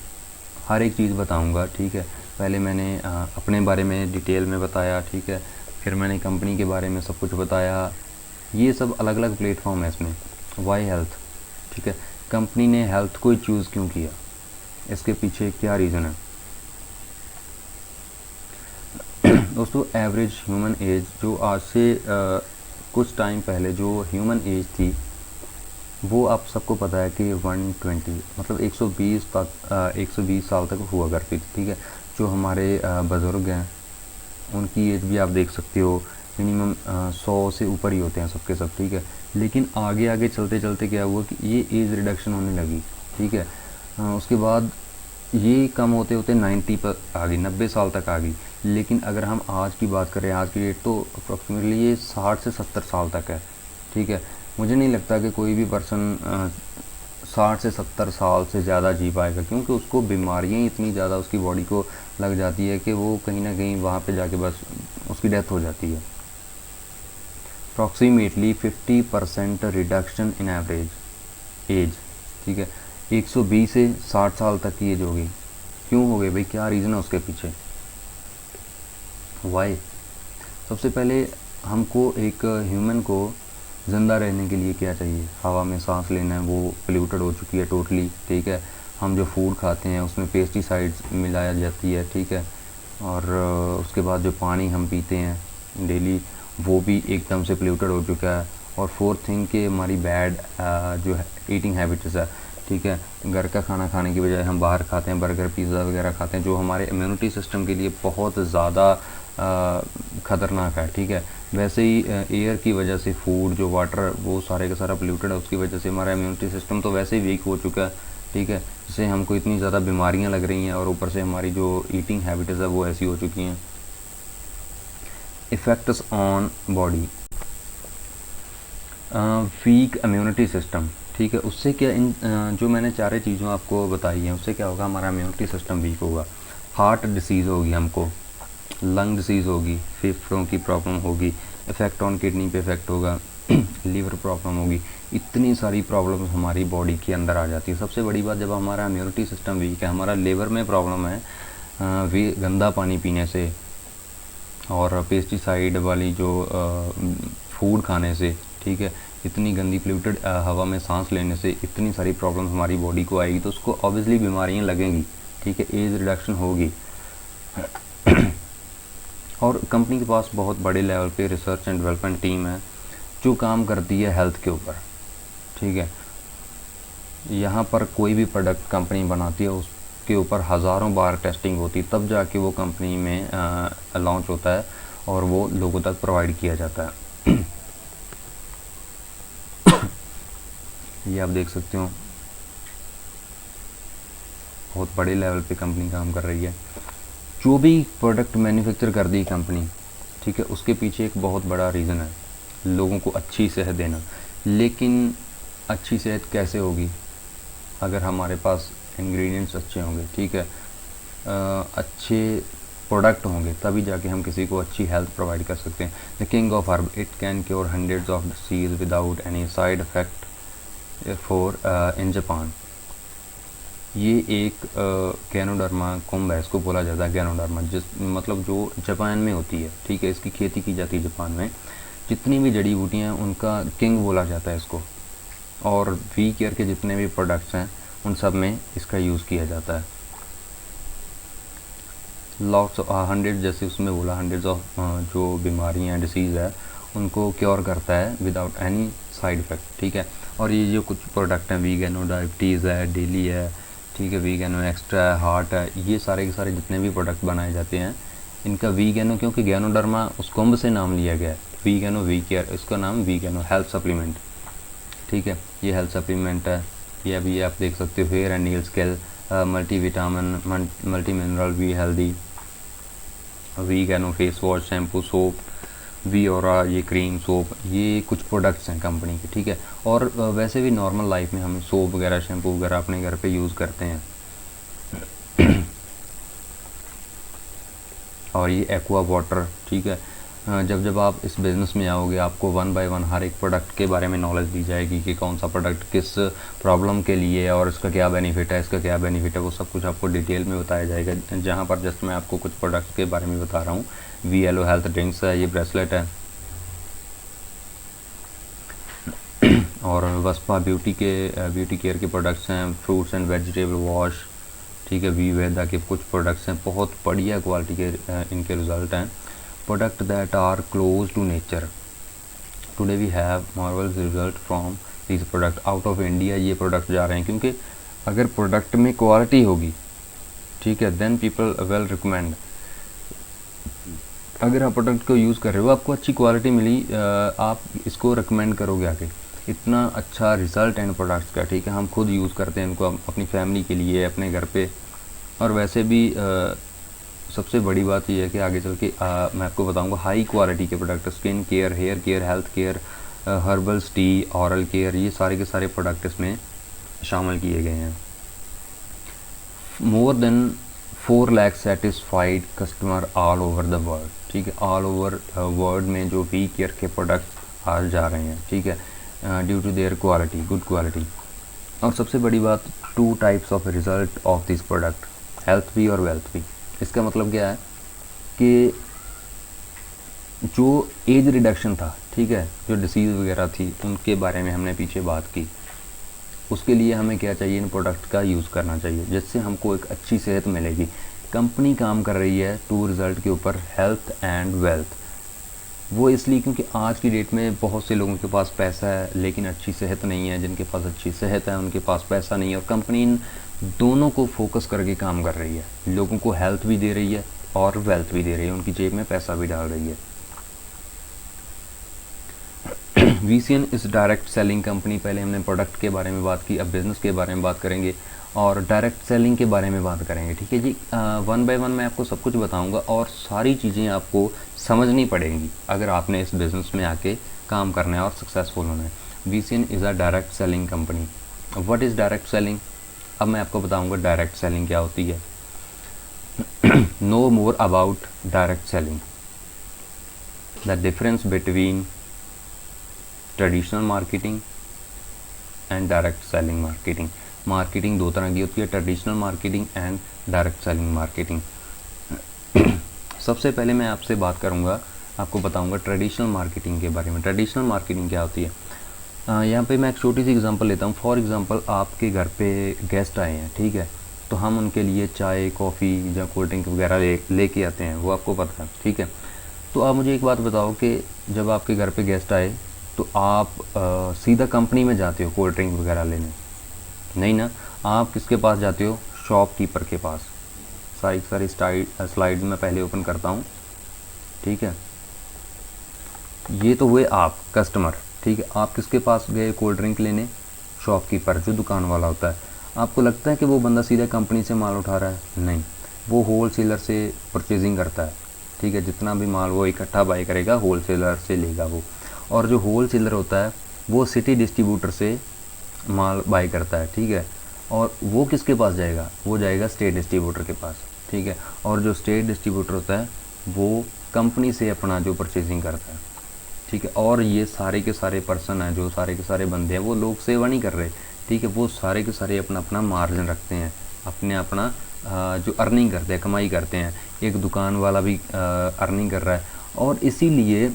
हर एक चीज़ बताऊंगा, ठीक है। पहले मैंने अपने बारे में डिटेल में बताया, ठीक है। फिर मैंने कंपनी के बारे में सब कुछ बताया। ये सब अलग अलग प्लेटफॉर्म है इसमें। वाई हेल्थ, ठीक है। कंपनी ने हेल्थ को ही चूज़ क्यों किया, इसके पीछे क्या रीज़न है। दोस्तों एवरेज ह्यूमन एज जो आज से कुछ टाइम पहले जो ह्यूमन एज थी वो आप सबको पता है कि 120 मतलब 120 साल तक हुआ करती थी, ठीक है। जो हमारे बुज़ुर्ग हैं उनकी एज भी आप देख सकते हो मिनिमम 100 से ऊपर ही होते हैं सबके सब, ठीक है। लेकिन आगे आगे चलते चलते क्या हुआ कि ये एज रिडक्शन होने लगी, ठीक है। उसके बाद ये कम होते होते 90 पर आ गई, 90 साल तक आ गई। लेकिन अगर हम आज की बात करें, आज की डेट, तो अप्रॉक्सीमेटली ये 60 से 70 साल तक है, ठीक है। मुझे नहीं लगता कि कोई भी पर्सन 60 से 70 साल से ज़्यादा जी पाएगा, क्योंकि उसको बीमारियाँ इतनी ज़्यादा उसकी बॉडी को लग जाती है कि वो कहीं ना कहीं वहाँ पे जाके बस उसकी डेथ हो जाती है। Approximately 50% reduction in average age, ठीक है। 120 से 60 साल तक की एज हो गई। क्यों हो गई भाई, क्या रीज़न है उसके पीछे, वाई। सबसे पहले हमको एक ह्यूमन को ज़िंदा रहने के लिए क्या चाहिए, हवा में सांस लेना है, वो पोल्यूटेड हो चुकी है टोटली, ठीक है। हम जो फूड खाते हैं उसमें पेस्टिसाइड्स मिलाया जाती है, ठीक है। और उसके बाद जो पानी हम पीते हैं डेली वो भी एकदम से पोल्यूटेड हो चुका है। और फोर्थ थिंग कि हमारी बैड जो है ईटिंग हैबिट्स है, ठीक है। घर का खाना खाने की बजाय हम बाहर खाते हैं, बर्गर पिज़्ज़ा वगैरह खाते हैं, जो हमारे इम्यूनिटी सिस्टम के लिए बहुत ज़्यादा ख़तरनाक है, ठीक है। वैसे ही एयर की वजह से फूड जो वाटर वो सारे का सारा पोल्यूटेड है, उसकी वजह से हमारा इम्यूनिटी सिस्टम तो वैसे ही वीक हो चुका है, ठीक है। जिससे हमको इतनी ज़्यादा बीमारियां लग रही हैं और ऊपर से हमारी जो ईटिंग हैबिट्स है वो ऐसी हो चुकी हैं। Effects on body, weak immunity system, ठीक है। उससे क्या जो मैंने चारों चीज़ों आपको बताई हैं उससे क्या होगा, हमारा इम्यूनिटी सिस्टम वीक होगा। हार्ट डिसीज़ होगी हमको, लंग डिसीज़ होगी, फेफड़ों की प्रॉब्लम होगी, इफ़ेक्ट ऑन किडनी पे इफ़ेक्ट होगा, लीवर प्रॉब्लम होगी, इतनी सारी प्रॉब्लम्स हमारी बॉडी के अंदर आ जाती है। सबसे बड़ी बात, जब हमारा इम्यूनिटी सिस्टम वीक है, हमारा लीवर में प्रॉब्लम है वे गंदा पानी पीने से और पेस्टिसाइड वाली जो फूड खाने से, ठीक है, इतनी गंदी पोल्यूटेड हवा में सांस लेने से इतनी सारी प्रॉब्लम हमारी बॉडी को आएगी, तो उसको ऑब्वियसली बीमारियां लगेंगी, ठीक है, एज रिडक्शन होगी। और कंपनी के पास बहुत बड़े लेवल पे रिसर्च एंड डेवलपमेंट टीम है जो काम करती है हेल्थ के ऊपर, ठीक है। यहाँ पर कोई भी प्रोडक्ट कंपनी बनाती है उसके ऊपर हज़ारों बार टेस्टिंग होती, तब जाके वो कंपनी में लॉन्च होता है और वो लोगों तक प्रोवाइड किया जाता है। ये आप देख सकते हो, बहुत बड़े लेवल पे कंपनी काम कर रही है। जो भी प्रोडक्ट मैन्युफैक्चर कर दी कंपनी, ठीक है, उसके पीछे एक बहुत बड़ा रीज़न है, लोगों को अच्छी सेहत देना। लेकिन अच्छी सेहत कैसे होगी? अगर हमारे पास इंग्रेडिएंट्स अच्छे होंगे, ठीक है, अच्छे प्रोडक्ट होंगे, तभी जाके हम किसी को अच्छी हेल्थ प्रोवाइड कर सकते हैं। The king of herb, it can cure hundreds of disease without any side effect for in Japan. ये एक गैनोडर्मा कुंभ है, इसको बोला जाता है गैनोडर्मा, जिस मतलब जो जापान में होती है, ठीक है, इसकी खेती की जाती है जापान में। जितनी भी जड़ी बूटियाँ हैं उनका किंग बोला जाता है इसको। और वी केयर के जितने भी प्रोडक्ट्स हैं उन सब में इसका यूज़ किया जाता है। लॉट्स हंड्रेड, जैसे उसमें बोला, हंड्रेड्स ऑफ जो बीमारियाँ डिसीज़ है उनको क्योर करता है विदाउट एनी साइड इफ़ेक्ट, ठीक है। और ये जो कुछ प्रोडक्ट हैं, वीगैनो डायबिटीज़ है, डेली है, ठीक है, वीगैनो एक्स्ट्रा है, हार्ट है, ये सारे के सारे जितने भी प्रोडक्ट बनाए जाते हैं इनका वीगैनो, क्योंकि गैनोडर्मा उस कुंभ से नाम लिया गया है, वीगैनो वी केयर, इसका नाम वीगैनो हेल्थ सप्लीमेंट, ठीक है। ये हेल्थ सप्लीमेंट है, ये अभी आप देख सकते हो, hair and nail scale multi vitamin multi mineral V healthy, वीगैनो face wash, shampoo, soap, V और ये क्रीम, सोप, ये कुछ प्रोडक्ट्स हैं कंपनी के, ठीक है। और वैसे भी नॉर्मल लाइफ में हम सोप वगैरह, शैम्पू वगैरह अपने घर पे यूज़ करते हैं। और ये एक्वा वाटर, ठीक है। जब जब आप इस बिज़नेस में आओगे आपको वन बाय वन हर एक प्रोडक्ट के बारे में नॉलेज दी जाएगी कि कौन सा प्रोडक्ट किस प्रॉब्लम के लिए और इसका क्या बेनिफिट है, इसका क्या बेनिफिट है, वो सब कुछ आपको डिटेल में बताया जाएगा। जहाँ पर जस्ट मैं आपको कुछ प्रोडक्ट्स के बारे में बता रहा हूँ। VLO हेल्थ ड्रिंक्स है, ये ब्रेसलेट है, और वस्पा ब्यूटी केयर के प्रोडक्ट्स हैं, फ्रूट्स एंड वेजिटेबल वॉश, ठीक है, वेदा के कुछ प्रोडक्ट्स हैं, बहुत बढ़िया क्वालिटी के इनके रिज़ल्ट हैं। Product that are close to nature, today we have marvels result from this product out of India. ये प्रोडक्ट जा रहे हैं क्योंकि अगर प्रोडक्ट में क्वालिटी होगी, ठीक है, देन पीपल विल रिकमेंड। अगर आप प्रोडक्ट को यूज़ कर रहे हो, आपको अच्छी क्वालिटी मिली, आप इसको रिकमेंड करोगे आगे। इतना अच्छा रिज़ल्ट है इन प्रोडक्ट्स का, ठीक है, हम खुद यूज़ करते हैं इनको अपनी फैमिली के लिए, अपने घर पे। और वैसे भी सबसे बड़ी बात यह है कि आगे चल के मैं आपको बताऊंगा हाई क्वालिटी के product, skin care, hair care, health care, herbals tea, oral care, ये सारे के सारे प्रोडक्ट इसमें शामिल किए गए हैं। More than 4 lakh satisfied customer all over the world, ठीक है, ऑल ओवर वर्ल्ड में जो वी केयर के प्रोडक्ट्स आज जा रहे हैं, ठीक है, due to their quality, good quality. और सबसे बड़ी बात, 2 types of result of this product, health भी और वेल्थ भी। इसका मतलब क्या है कि जो एज रिडक्शन था, ठीक है, जो डिसीज़ वगैरह थी उनके बारे में हमने पीछे बात की, उसके लिए हमें क्या चाहिए, इन प्रोडक्ट का यूज़ करना चाहिए जिससे हमको एक अच्छी सेहत मिलेगी। कंपनी काम कर रही है 2 रिज़ल्ट के ऊपर, हेल्थ एंड वेल्थ। वो इसलिए क्योंकि आज की डेट में बहुत से लोगों के पास पैसा है लेकिन अच्छी सेहत नहीं है, जिनके पास अच्छी सेहत है उनके पास पैसा नहीं है, और कंपनी इन दोनों को फोकस करके काम कर रही है, लोगों को हेल्थ भी दे रही है और वेल्थ भी दे रही है, उनकी जेब में पैसा भी डाल रही है। VCN इस डायरेक्ट सेलिंग कंपनी, पहले हमने प्रोडक्ट के बारे में बात की, अब बिज़नेस के बारे में बात करेंगे और डायरेक्ट सेलिंग के बारे में बात करेंगे, ठीक है जी। 1 बाय 1 मैं आपको सब कुछ बताऊंगा और सारी चीज़ें आपको समझनी पड़ेंगी अगर आपने इस बिज़नेस में आके काम करना है और सक्सेसफुल होना है। VCN is a direct selling company. What is direct selling? अब मैं आपको बताऊंगा डायरेक्ट सेलिंग क्या होती है। Know more about direct selling. The difference between traditional marketing and direct selling marketing. Marketing दो तरह की होती है, traditional marketing and direct selling marketing. सबसे पहले मैं आपसे बात करूंगा, आपको बताऊंगा ट्रेडिशनल मार्केटिंग के बारे में। ट्रेडिशनल मार्केटिंग क्या होती है, यहाँ पे मैं एक छोटी सी एग्जांपल लेता हूँ। फॉर एग्जांपल आपके घर पे गेस्ट आए हैं, ठीक है, तो हम उनके लिए चाय, कॉफ़ी या कोल्ड ड्रिंक वगैरह लेके आते हैं, वो आपको पता है, ठीक है। तो आप मुझे एक बात बताओ कि जब आपके घर पे गेस्ट आए तो आप सीधा कंपनी में जाते हो कोल्ड ड्रिंक वगैरह लेने? नहीं ना, आप किसके पास जाते हो? शॉपकीपर के पास। सारी स्लाइड मैं पहले ओपन करता हूँ, ठीक है। ये तो हुए आप कस्टमर, ठीक है। आप किसके पास गए कोल्ड ड्रिंक लेने? शॉपकीपर, जो दुकान वाला होता है। आपको लगता है कि वो बंदा सीधा कंपनी से माल उठा रहा है? नहीं, वो होल सेलर से परचेजिंग करता है, ठीक है। जितना भी माल वो इकट्ठा बाई करेगा होल सेलर से लेगा वो। और जो होल सेलर होता है वो सिटी डिस्ट्रीब्यूटर से माल बाई करता है, ठीक है। और वो किसके पास जाएगा? वो जाएगा स्टेट डिस्ट्रीब्यूटर के पास, ठीक है। और जो स्टेट डिस्ट्रीब्यूटर होता है वो कंपनी से अपना जो परचेजिंग करता है, ठीक है। और ये सारे के सारे पर्सन हैं, जो सारे के सारे बंदे हैं, वो लोग सेवा नहीं कर रहे, ठीक है। वो सारे के सारे अपना अपना मार्जिन रखते हैं, अपना जो अर्निंग करते हैं, कमाई करते हैं। एक दुकान वाला भी अर्निंग कर रहा है। और इसीलिए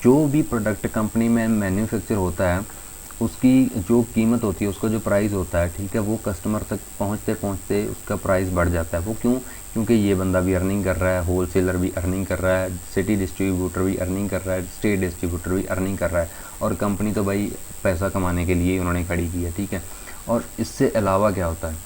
जो भी प्रोडक्ट कंपनी में मैन्युफैक्चर होता है उसकी जो कीमत होती है, उसका जो प्राइस होता है, ठीक है, वो कस्टमर तक पहुंचते पहुंचते उसका प्राइस बढ़ जाता है। वो क्यों? क्योंकि ये बंदा भी अर्निंग कर रहा है, होल सेलर भी अर्निंग कर रहा है, सिटी डिस्ट्रीब्यूटर भी अर्निंग कर रहा है, स्टेट डिस्ट्रीब्यूटर भी अर्निंग कर रहा है। और कंपनी तो भाई पैसा कमाने के लिए ही उन्होंने खड़ी की है, ठीक है। और इससे अलावा क्या होता है,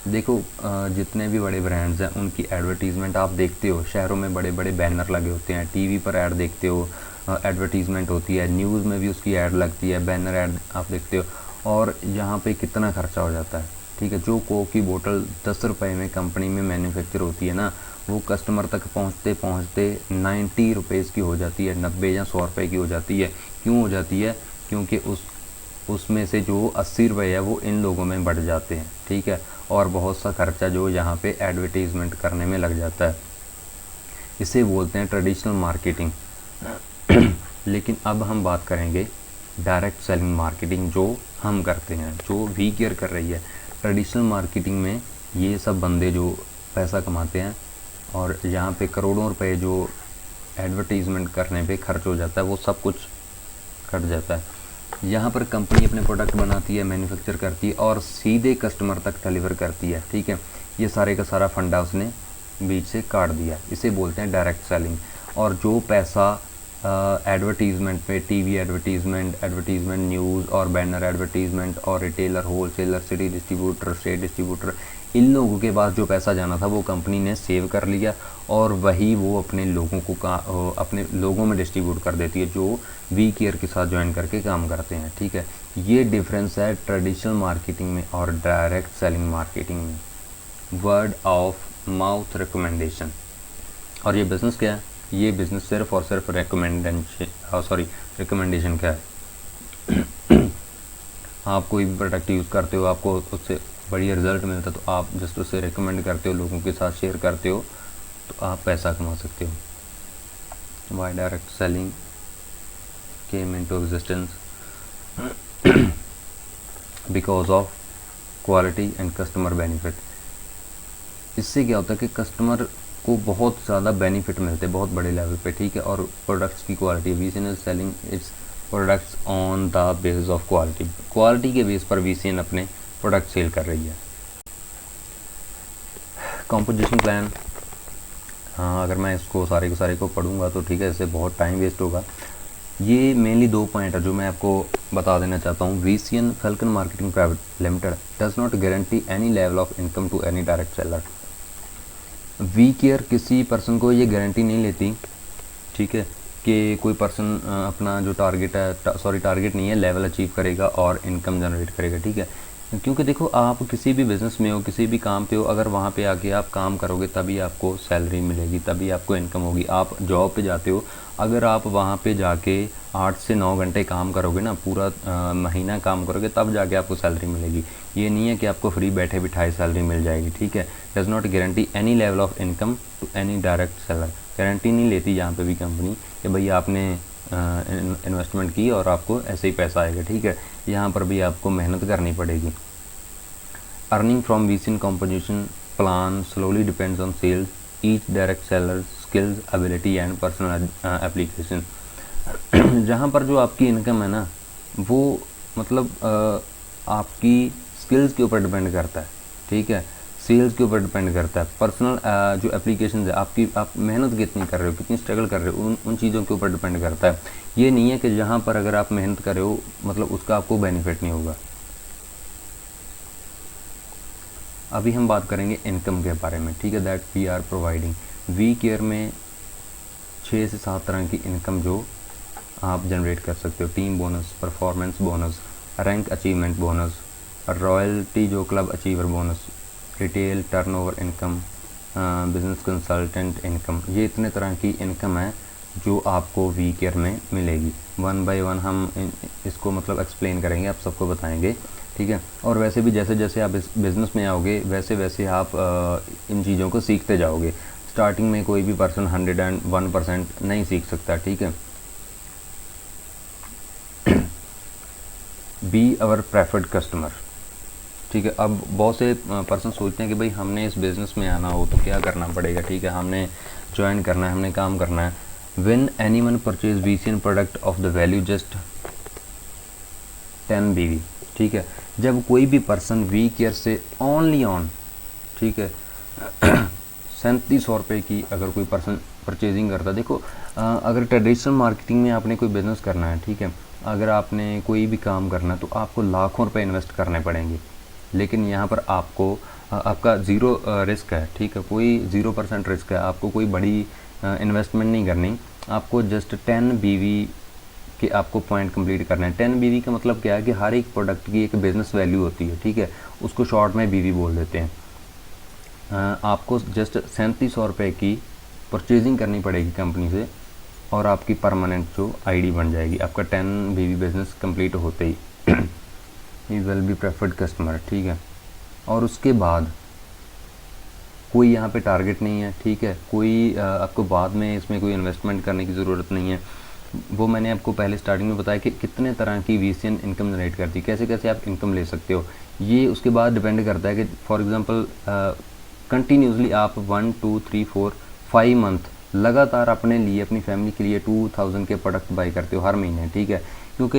देखो जितने भी बड़े ब्रांड्स हैं उनकी एडवर्टीज़मेंट आप देखते हो, शहरों में बड़े बड़े बैनर लगे होते हैं, टीवी पर ऐड देखते हो, एडवर्टीज़मेंट होती है, न्यूज़ में भी उसकी ऐड लगती है, बैनर ऐड आप देखते हो। और यहाँ पे कितना खर्चा हो जाता है, ठीक है। जो कोक की बोतल 10 रुपये में कंपनी में मैन्युफैक्चर होती है ना, वो कस्टमर तक पहुँचते पहुँचते 90 रुपीज़ की हो जाती है, 90 या 100 रुपये की हो जाती है। क्यों हो जाती है? क्योंकि उसमें से जो 80 रुपये है वो इन लोगों में बढ़ जाते हैं, ठीक है। और बहुत सा खर्चा जो यहाँ पे एडवर्टीज़मेंट करने में लग जाता है, इसे बोलते हैं ट्रेडिशनल मार्केटिंग। लेकिन अब हम बात करेंगे डायरेक्ट सेलिंग मार्केटिंग, जो हम करते हैं, जो वी केयर कर रही है। ट्रेडिशनल मार्केटिंग में ये सब बंदे जो पैसा कमाते हैं और यहाँ पे करोड़ों रुपए जो एडवर्टीज़मेंट करने पे खर्च हो जाता है, वो सब कुछ कट जाता है। यहाँ पर कंपनी अपने प्रोडक्ट बनाती है, मैन्युफैक्चर करती है और सीधे कस्टमर तक डिलीवर करती है, ठीक है। ये सारे का सारा फंडा उसने बीच से काट दिया, इसे बोलते हैं डायरेक्ट सेलिंग। और जो पैसा एडवर्टीज़मेंट पे, टीवी एडवर्टीज़मेंट, न्यूज़ और बैनर एडवर्टीज़मेंट और retailer, wholesaler, city distributor, state distributor, इन लोगों के पास जो पैसा जाना था वो कंपनी ने सेव कर लिया और वही वो अपने लोगों को अपने लोगों में डिस्ट्रीब्यूट कर देती है, जो वी केयर के साथ ज्वाइन करके काम करते हैं, ठीक है। ये डिफरेंस है ट्रेडिशनल मार्केटिंग में और डायरेक्ट सेलिंग मार्केटिंग में। Word of mouth recommendation. और ये बिज़नेस क्या है? ये बिज़नेस सिर्फ और सिर्फ रिकमेंडेशन क्या है। आप कोई भी प्रोडक्ट यूज़ करते हो, आपको उससे बढ़िया रिजल्ट मिलता है तो आप जस्ट उसे रिकमेंड करते हो, लोगों के साथ शेयर करते हो, तो आप पैसा कमा सकते हो। Why direct selling came into existence? Because of quality and customer benefit. इससे क्या होता है कि कस्टमर को बहुत ज़्यादा बेनिफिट मिलते हैं, बहुत बड़े लेवल पे, ठीक है। और प्रोडक्ट्स की quality, VCN is selling its products on the basis of quality. Quality के बेस पर वीसीएन अपने प्रोडक्ट सेल कर रही है। कंपोजिशन प्लान, हाँ, अगर मैं इसको सारे के सारे को पढ़ूंगा तो ठीक है, इससे बहुत टाइम वेस्ट होगा। ये मेनली 2 पॉइंट है जो मैं आपको बता देना चाहता हूँ। VCN Falcon marketing private limited does not guarantee any level of income to any direct seller. We care किसी पर्सन को ये गारंटी नहीं लेती, ठीक है, कि कोई पर्सन अपना जो टारगेट है, टारगेट नहीं है, लेवल अचीव करेगा और इनकम जनरेट करेगा, ठीक है। क्योंकि देखो आप किसी भी बिज़नेस में हो, किसी भी काम पे हो, अगर वहाँ पे आके आप काम करोगे तभी आपको सैलरी मिलेगी, तभी आपको इनकम होगी। आप जॉब पे जाते हो, अगर आप वहाँ पे जाके 8 से 9 घंटे काम करोगे ना, पूरा महीना काम करोगे, तब जाके आपको सैलरी मिलेगी। ये नहीं है कि आपको फ्री बैठे बिठाए सैलरी मिल जाएगी, ठीक है। Does not guarantee any level of income to any direct seller. Guarantee नहीं लेती यहाँ पे भी कंपनी कि भाई आपने इन्वेस्टमेंट की और आपको ऐसे ही पैसा आएगा, ठीक है। यहाँ पर भी आपको मेहनत करनी पड़ेगी। Earning from VCN composition plan slowly depends on sales, each direct seller's skills, ability and personal application। जहाँ पर जो आपकी इनकम है ना, वो मतलब आपकी स्किल्स के ऊपर डिपेंड करता है, ठीक है। सेल्स के ऊपर डिपेंड करता है। पर्सनल जो एप्लीकेशन है आपकी, आप मेहनत कितनी कर रहे हो, कितनी स्ट्रगल कर रहे हो, उन चीज़ों के ऊपर डिपेंड करता है। ये नहीं है कि जहाँ पर अगर आप मेहनत कर रहे हो मतलब उसका आपको बेनिफिट नहीं होगा। अभी हम बात करेंगे इनकम के बारे में, ठीक है। That we are providing. We care में 6 से 7 तरह की इनकम जो आप जनरेट कर सकते हो। Team bonus, performance bonus, rank achievement bonus, royalty जो club achiever bonus, retail turnover income, business consultant income. ये इतने तरह की इनकम है जो आपको वी केयर में मिलेगी। वन बाय वन हम इसको मतलब एक्सप्लेन करेंगे, आप सबको बताएंगे, ठीक है। और वैसे भी जैसे जैसे आप इस बिज़नेस में आओगे वैसे वैसे आप इन चीज़ों को सीखते जाओगे। स्टार्टिंग में कोई भी पर्सन 101% नहीं सीख सकता, ठीक है। बी आवर प्रेफर्ड कस्टमर, ठीक है। अब बहुत से पर्सन सोचते हैं कि भाई हमने इस बिज़नेस में आना हो तो क्या करना पड़ेगा, ठीक है, हमने ज्वाइन करना है, हमने काम करना है। When anyone purchase VCN product of the value just 10 BV, ठीक है। जब कोई भी पर्सन वी केयर से ओनली ऑन, ठीक है, 3700 रुपये की अगर कोई पर्सन परचेजिंग करता है। देखो अगर ट्रेडिशनल मार्केटिंग में आपने कोई बिज़नेस करना है, ठीक है, अगर आपने कोई भी काम करना है तो आपको लाखों रुपए इन्वेस्ट करने पड़ेंगे। लेकिन यहाँ पर आपको आपका ज़ीरो रिस्क है, ठीक है, कोई 0% रिस्क है। आपको कोई बड़ी इन्वेस्टमेंट नहीं करनी, आपको जस्ट 10 BV कि आपको पॉइंट कंप्लीट करना है। 10 BV का मतलब क्या है कि हर एक प्रोडक्ट की एक बिज़नेस वैल्यू होती है, ठीक है, उसको शॉर्ट में BV बोल देते हैं। आपको जस्ट 3700 रुपये की परचेजिंग करनी पड़ेगी कंपनी से और आपकी परमानेंट जो ID बन जाएगी आपका 10 BV बिज़नेस कंप्लीट होते ही। He will be preferred customer, ठीक है। और उसके बाद कोई यहाँ पे टारगेट नहीं है, ठीक है, कोई आपको बाद में इसमें कोई इन्वेस्टमेंट करने की ज़रूरत नहीं है। वो मैंने आपको पहले स्टार्टिंग में बताया कि कितने तरह की VCN इनकम जनरेट करती है, कैसे कैसे आप इनकम ले सकते हो। ये उसके बाद डिपेंड करता है कि फॉर एग्जांपल कंटिन्यूसली आप 1 2 3 4 5 मंथ लगातार अपने लिए, अपनी फैमिली के लिए 2000 के प्रोडक्ट बाई करते हो हर महीने, ठीक है। क्योंकि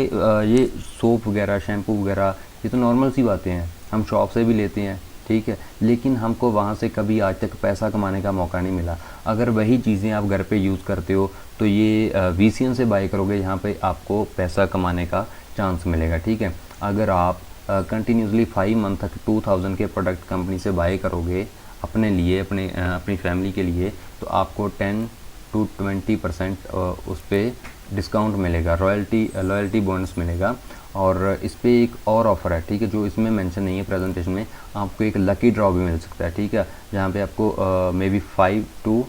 ये सोप वगैरह, शैम्पू वगैरह, ये तो नॉर्मल सी बातें हैं, हम शॉप से भी लेते हैं, ठीक है, लेकिन हमको वहाँ से कभी आज तक पैसा कमाने का मौका नहीं मिला। अगर वही चीज़ें आप घर पे यूज़ करते हो तो ये VCN से बाई करोगे, यहाँ पे आपको पैसा कमाने का चांस मिलेगा, ठीक है। अगर आप कंटिन्यूसली 5 मंथ तक 2000 के प्रोडक्ट कंपनी से बाई करोगे अपने लिए, अपनी फैमिली के लिए, तो आपको 10 to 20% उस पर डिस्काउंट मिलेगा, लॉयल्टी बोनस मिलेगा। और इस पर एक और ऑफ़र है, ठीक है, जो इसमें मेंशन नहीं है प्रेजेंटेशन में। आपको एक लकी ड्रॉ भी मिल सकता है, ठीक है, जहाँ पे आपको मे बी 5 to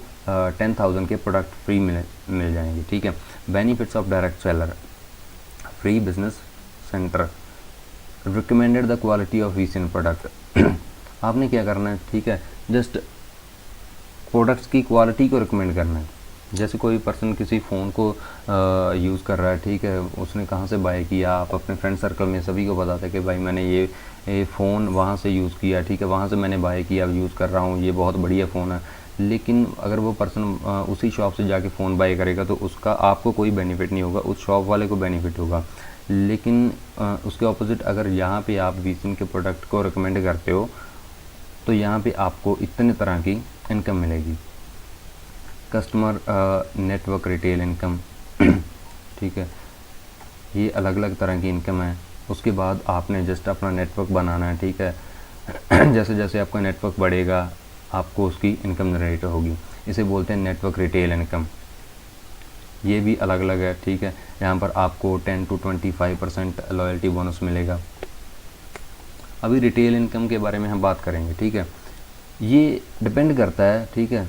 10,000 के प्रोडक्ट फ्री मिल जाएंगे, ठीक है। Benefits of direct seller, free business centre, recommended the quality of VCN product. आपने क्या करना है, ठीक है, जस्ट प्रोडक्ट्स की क्वालिटी को रिकमेंड करना है। जैसे कोई पर्सन किसी फ़ोन को यूज़ कर रहा है, ठीक है, उसने कहाँ से बाय किया, आप अपने फ्रेंड सर्कल में सभी को बताते हैं कि भाई मैंने ये फ़ोन वहाँ से यूज़ किया, ठीक है, वहाँ से मैंने बाय किया, यूज़ कर रहा हूँ, ये बहुत बढ़िया फ़ोन है। लेकिन अगर वो पर्सन उसी शॉप से जाके फ़ोन बाय करेगा तो उसका आपको कोई बेनिफिट नहीं होगा, उस शॉप वाले को बेनिफिट होगा। लेकिन उसके ऑपोजिट अगर यहाँ पे आप VCN के प्रोडक्ट को रिकमेंड करते हो तो यहाँ पे आपको इतने तरह की इनकम मिलेगी। कस्टमर नेटवर्क, रिटेल इनकम, ठीक है, ये अलग अलग तरह की इनकम है। उसके बाद आपने जस्ट अपना नेटवर्क बनाना है, ठीक है। जैसे जैसे आपका नेटवर्क बढ़ेगा आपको उसकी इनकम जनरेट होगी, इसे बोलते हैं नेटवर्क रिटेल इनकम। ये भी अलग अलग है, ठीक है, यहाँ पर आपको 10 to 25% लॉयल्टी बोनस मिलेगा। अभी रिटेल इनकम के बारे में हम बात करेंगे, ठीक है। ये डिपेंड करता है, ठीक है।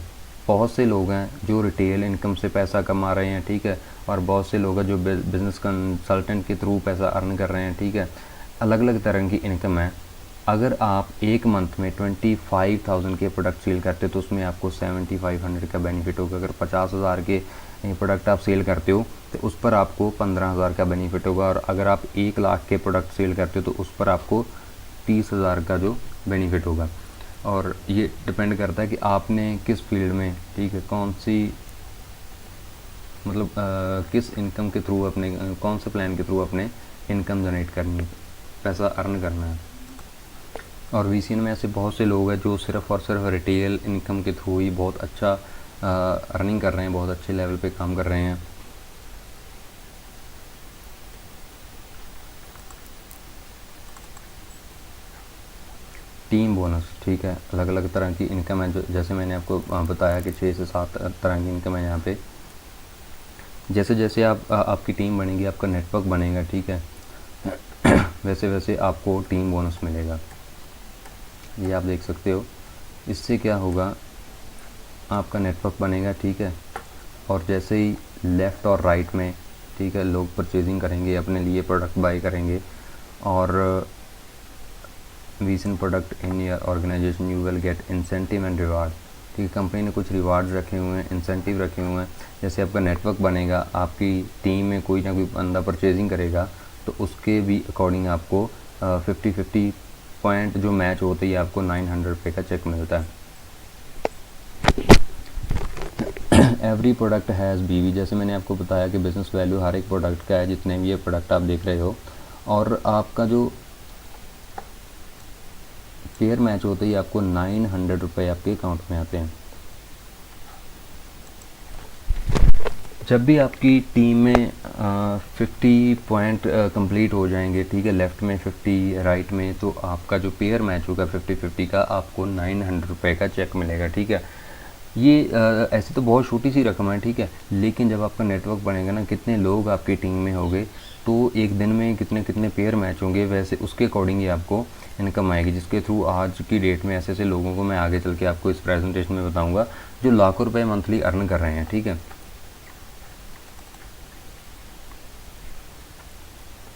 बहुत से लोग हैं जो रिटेल इनकम से पैसा कमा रहे हैं, ठीक है, और बहुत से लोग हैं जो बिज़नेस कंसल्टेंट के थ्रू पैसा अर्न कर रहे हैं, ठीक है। अलग अलग तरह की इनकम है। अगर आप एक मंथ में 25,000 के प्रोडक्ट सेल करते हो तो उसमें आपको 7,500 का बेनिफिट होगा। अगर 50,000 के प्रोडक्ट आप सेल करते हो तो उस पर आपको 15,000 का बेनिफिट होगा। और अगर आप 1 लाख के प्रोडक्ट सेल करते हो तो उस पर आपको 30,000 का जो बेनिफिट होगा। और ये डिपेंड करता है कि आपने किस फील्ड में, ठीक है, कौन सी मतलब किस इनकम के थ्रू अपने कौन से प्लान के थ्रू अपने इनकम जनरेट करनी है, पैसा अर्न करना है। और वीसीएन में ऐसे बहुत से लोग हैं जो सिर्फ़ और सिर्फ रिटेल इनकम के थ्रू ही बहुत अच्छा अर्निंग कर रहे हैं, बहुत अच्छे लेवल पे काम कर रहे हैं। टीम बोनस, ठीक है, अलग अलग तरह की इनकम है। जो जैसे मैंने आपको बताया कि 6 से 7 तरह की इनकम है यहाँ पे। जैसे जैसे आपकी टीम बनेगी, आपका नेटवर्क बनेगा, ठीक है, वैसे वैसे आपको टीम बोनस मिलेगा। ये आप देख सकते हो। इससे क्या होगा, आपका नेटवर्क बनेगा, ठीक है, और जैसे ही लेफ़्ट और राइट में, ठीक है, लोग परचेजिंग करेंगे, अपने लिए प्रोडक्ट बाई करेंगे, और VCN product in your organization you will get incentive and reward, ठीक है। कंपनी ने कुछ रिवार्ड्स रखे हुए हैं, इंसेंटिव रखे हुए हैं। जैसे आपका नेटवर्क बनेगा, आपकी टीम में कोई ना कोई बंदा परचेजिंग करेगा तो उसके भी अकॉर्डिंग आपको 50-50 पॉइंट जो मैच होते ही आपको 900 रुपये का चेक मिलता है। एवरी प्रोडक्ट हैज़ बीवी, जैसे मैंने आपको बताया कि बिज़नेस वैल्यू हर एक प्रोडक्ट का है, जितने भी ये प्रोडक्ट आप देख रहे हो। और आपका जो पेयर मैच होते ही आपको 900 रुपये आपके अकाउंट में आते हैं। जब भी आपकी टीम में 50 पॉइंट कंप्लीट हो जाएंगे, ठीक है, लेफ़्ट में 50, राइट में, तो आपका जो पेयर मैच होगा 50-50 का, आपको 900 रुपये का चेक मिलेगा, ठीक है। ये ऐसे तो बहुत छोटी सी रकम है, ठीक है, लेकिन जब आपका नेटवर्क बनेगा ना, कितने लोग आपकी टीम में होंगे, तो एक दिन में कितने कितने पेयर मैच होंगे, वैसे उसके अकॉर्डिंग ही आपको इनकम आएगी, जिसके थ्रू आज की डेट में ऐसे ऐसे लोगों को मैं आगे चल के आपको इस प्रेजेंटेशन में बताऊंगा जो लाखों रुपए मंथली अर्न कर रहे हैं, ठीक है।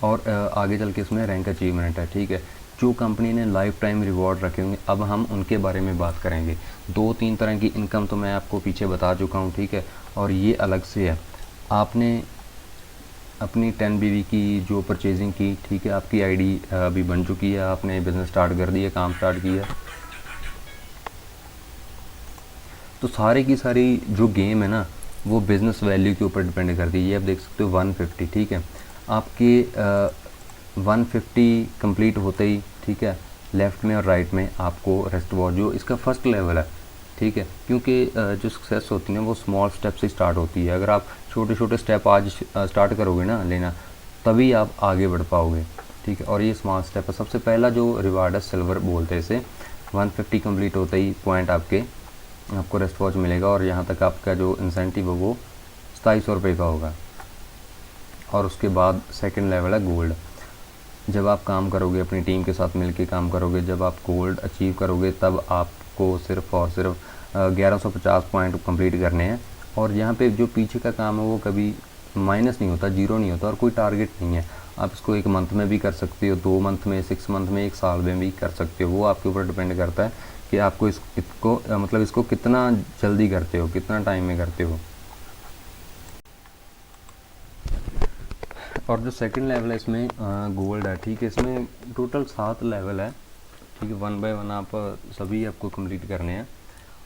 और आगे चल के इसमें रैंक अचीवमेंट है, ठीक है। जो कंपनी ने लाइफ टाइम रिवॉर्ड रखे होंगे, अब हम उनके बारे में बात करेंगे। 2-3 तरह की इनकम तो मैं आपको पीछे बता चुका हूँ, ठीक है, और ये अलग से है। आपने अपनी 10 बीवी की जो परचेजिंग की, ठीक है, आपकी आईडी अभी बन चुकी है, आपने बिज़नेस स्टार्ट कर दिया, काम स्टार्ट किया, तो सारी की सारी जो गेम है ना, वो बिज़नेस वैल्यू के ऊपर डिपेंड करती है। ये आप देख सकते हो 150, ठीक है, आपके 150 कंप्लीट होते ही, ठीक है, लेफ़्ट में और राइट में आपको रेस्ट वॉच, जो इसका फर्स्ट लेवल है, ठीक है, क्योंकि जो सक्सेस होती है वो स्मॉल स्टेप से स्टार्ट होती है। अगर आप छोटे छोटे स्टेप आज स्टार्ट करोगे ना लेना, तभी आप आगे बढ़ पाओगे, ठीक है। और ये स्मॉल स्टेप है। सबसे पहला जो रिवार्ड है, सिल्वर बोलते हैं इसे। 150 कंप्लीट होते ही पॉइंट आपको रेस्ट वॉच मिलेगा, और यहाँ तक आपका जो इंसेंटिव है वो 2700 रुपये का होगा। और उसके बाद सेकंड लेवल है गोल्ड। जब आप काम करोगे, अपनी टीम के साथ मिलके काम करोगे, जब आप गोल्ड अचीव करोगे, तब आपको सिर्फ और सिर्फ 1150 पॉइंट कंप्लीट करने हैं। और यहाँ पे जो पीछे का काम है वो कभी माइनस नहीं होता, जीरो नहीं होता, और कोई टारगेट नहीं है। आप इसको 1 मंथ में भी कर सकते हो, 2 मंथ में, 6 मंथ में, 1 साल में भी कर सकते हो। वो आपके ऊपर डिपेंड करता है कि आपको इसको कितना जल्दी करते हो, कितना टाइम में करते हो। और जो सेकंड लेवल है इसमें गोल्ड है, ठीक है, इसमें टोटल 7 लेवल है, ठीक है, 1 बाय 1 आप सभी आपको कंप्लीट करने हैं।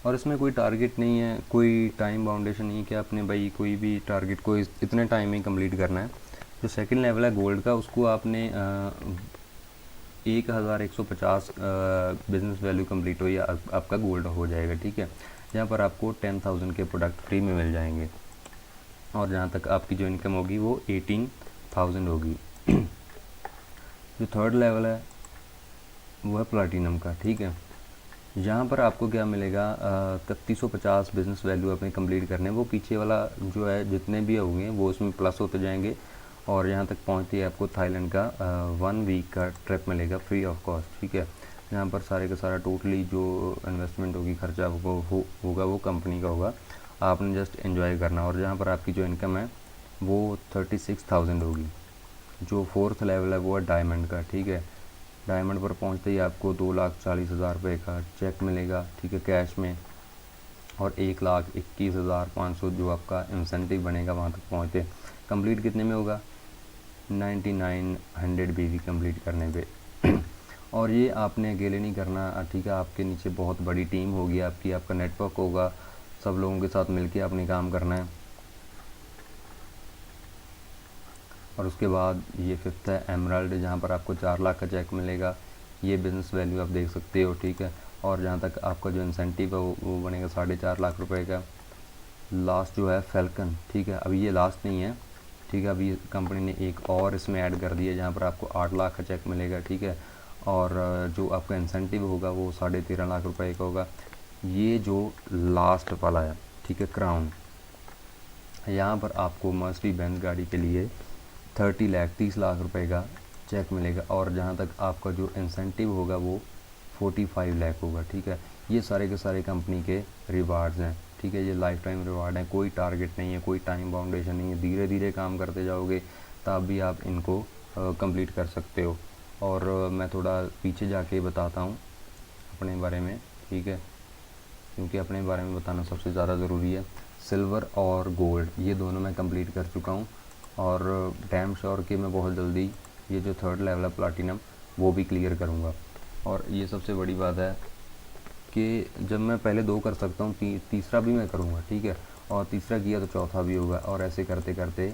और इसमें कोई टारगेट नहीं है, कोई टाइम बाउंडेशन नहीं है कि आपने भाई कोई भी टारगेट को इतने टाइम में कंप्लीट करना है। जो सेकंड लेवल है गोल्ड का, उसको आपने 1150 बिजनेस वैल्यू कंप्लीट हो या आपका गोल्ड हो जाएगा, ठीक है। यहाँ पर आपको 10,000 के प्रोडक्ट फ्री में मिल जाएंगे, और जहाँ तक आपकी जो इनकम होगी वो 18,000 होगी। जो थर्ड लेवल है वो है प्लैटिनम का, ठीक है। यहाँ पर आपको क्या मिलेगा, 3150 बिज़नेस वैल्यू अपने कंप्लीट करने, वो पीछे वाला जो है जितने भी होंगे वो उसमें प्लस होते जाएंगे, और यहाँ तक पहुँचते ही आपको थाईलैंड का 1 वीक का ट्रिप मिलेगा फ्री ऑफ कॉस्ट, ठीक है। यहाँ पर सारे का सारा टोटली जो इन्वेस्टमेंट होगी, खर्चा होगा वो कंपनी का होगा, आपने जस्ट एंजॉय करना। और जहाँ पर आपकी जो इनकम है वो 36,000 होगी। जो 4th लेवल है वो है डायमंड का, ठीक है। डायमंड पर पहुँचते ही आपको 2,40,000 रुपये का चेक मिलेगा, ठीक है, कैश में, और 1,21,500 जो आपका इंसेंटिव बनेगा वहाँ तक पहुँचते। कंप्लीट कितने में होगा? 9900 BV कंप्लीट करने पे। और ये आपने अकेले नहीं करना, ठीक है, आपके नीचे बहुत बड़ी टीम होगी आपकी, आपका नेटवर्क होगा, सब लोगों के साथ मिलके आपने काम करना है। और उसके बाद ये 5th है एमराल्ड, जहाँ पर आपको 4 लाख का चेक मिलेगा। ये बिज़नेस वैल्यू आप देख सकते हो, ठीक है। और जहाँ तक आपका जो इंसेंटिव है वो बनेगा 4.5 लाख रुपए का। लास्ट जो है फैल्कन, ठीक है, अभी ये लास्ट नहीं है, ठीक है, अभी कंपनी ने एक और इसमें ऐड कर दिया जहाँ पर आपको 8 लाख का चेक मिलेगा, ठीक है। और जो आपका इंसेंटिव होगा वो 13.5 लाख रुपए का होगा। ये जो लास्ट वाला है, ठीक है, क्राउन, यहाँ पर आपको मर्सिडीज बेंज गाड़ी के लिए 30 लाख रुपए का चेक मिलेगा। और जहाँ तक आपका जो इंसेंटिव होगा वो 45 लाख होगा, ठीक है। ये सारे के सारे कंपनी के रिवार्ड्स हैं, ठीक है। ये लाइफ टाइम रिवार्ड है, कोई टारगेट नहीं है, कोई टाइम बाउंडेशन नहीं है, धीरे धीरे काम करते जाओगे तब भी आप इनको कंप्लीट कर सकते हो। और मैं थोड़ा पीछे जाके बताता हूँ अपने बारे में, ठीक है, क्योंकि अपने बारे में बताना सबसे ज़्यादा ज़रूरी है। सिल्वर और गोल्ड ये दोनों मैं कंप्लीट कर चुका हूँ, और डैम श्योर कि मैं बहुत जल्दी ये जो 3rd लेवल है प्लाटिनम वो भी क्लियर करूँगा। और ये सबसे बड़ी बात है कि जब मैं पहले 2 कर सकता हूँ, तीसरा भी मैं करूँगा, ठीक है। और तीसरा किया तो चौथा भी होगा, और ऐसे करते करते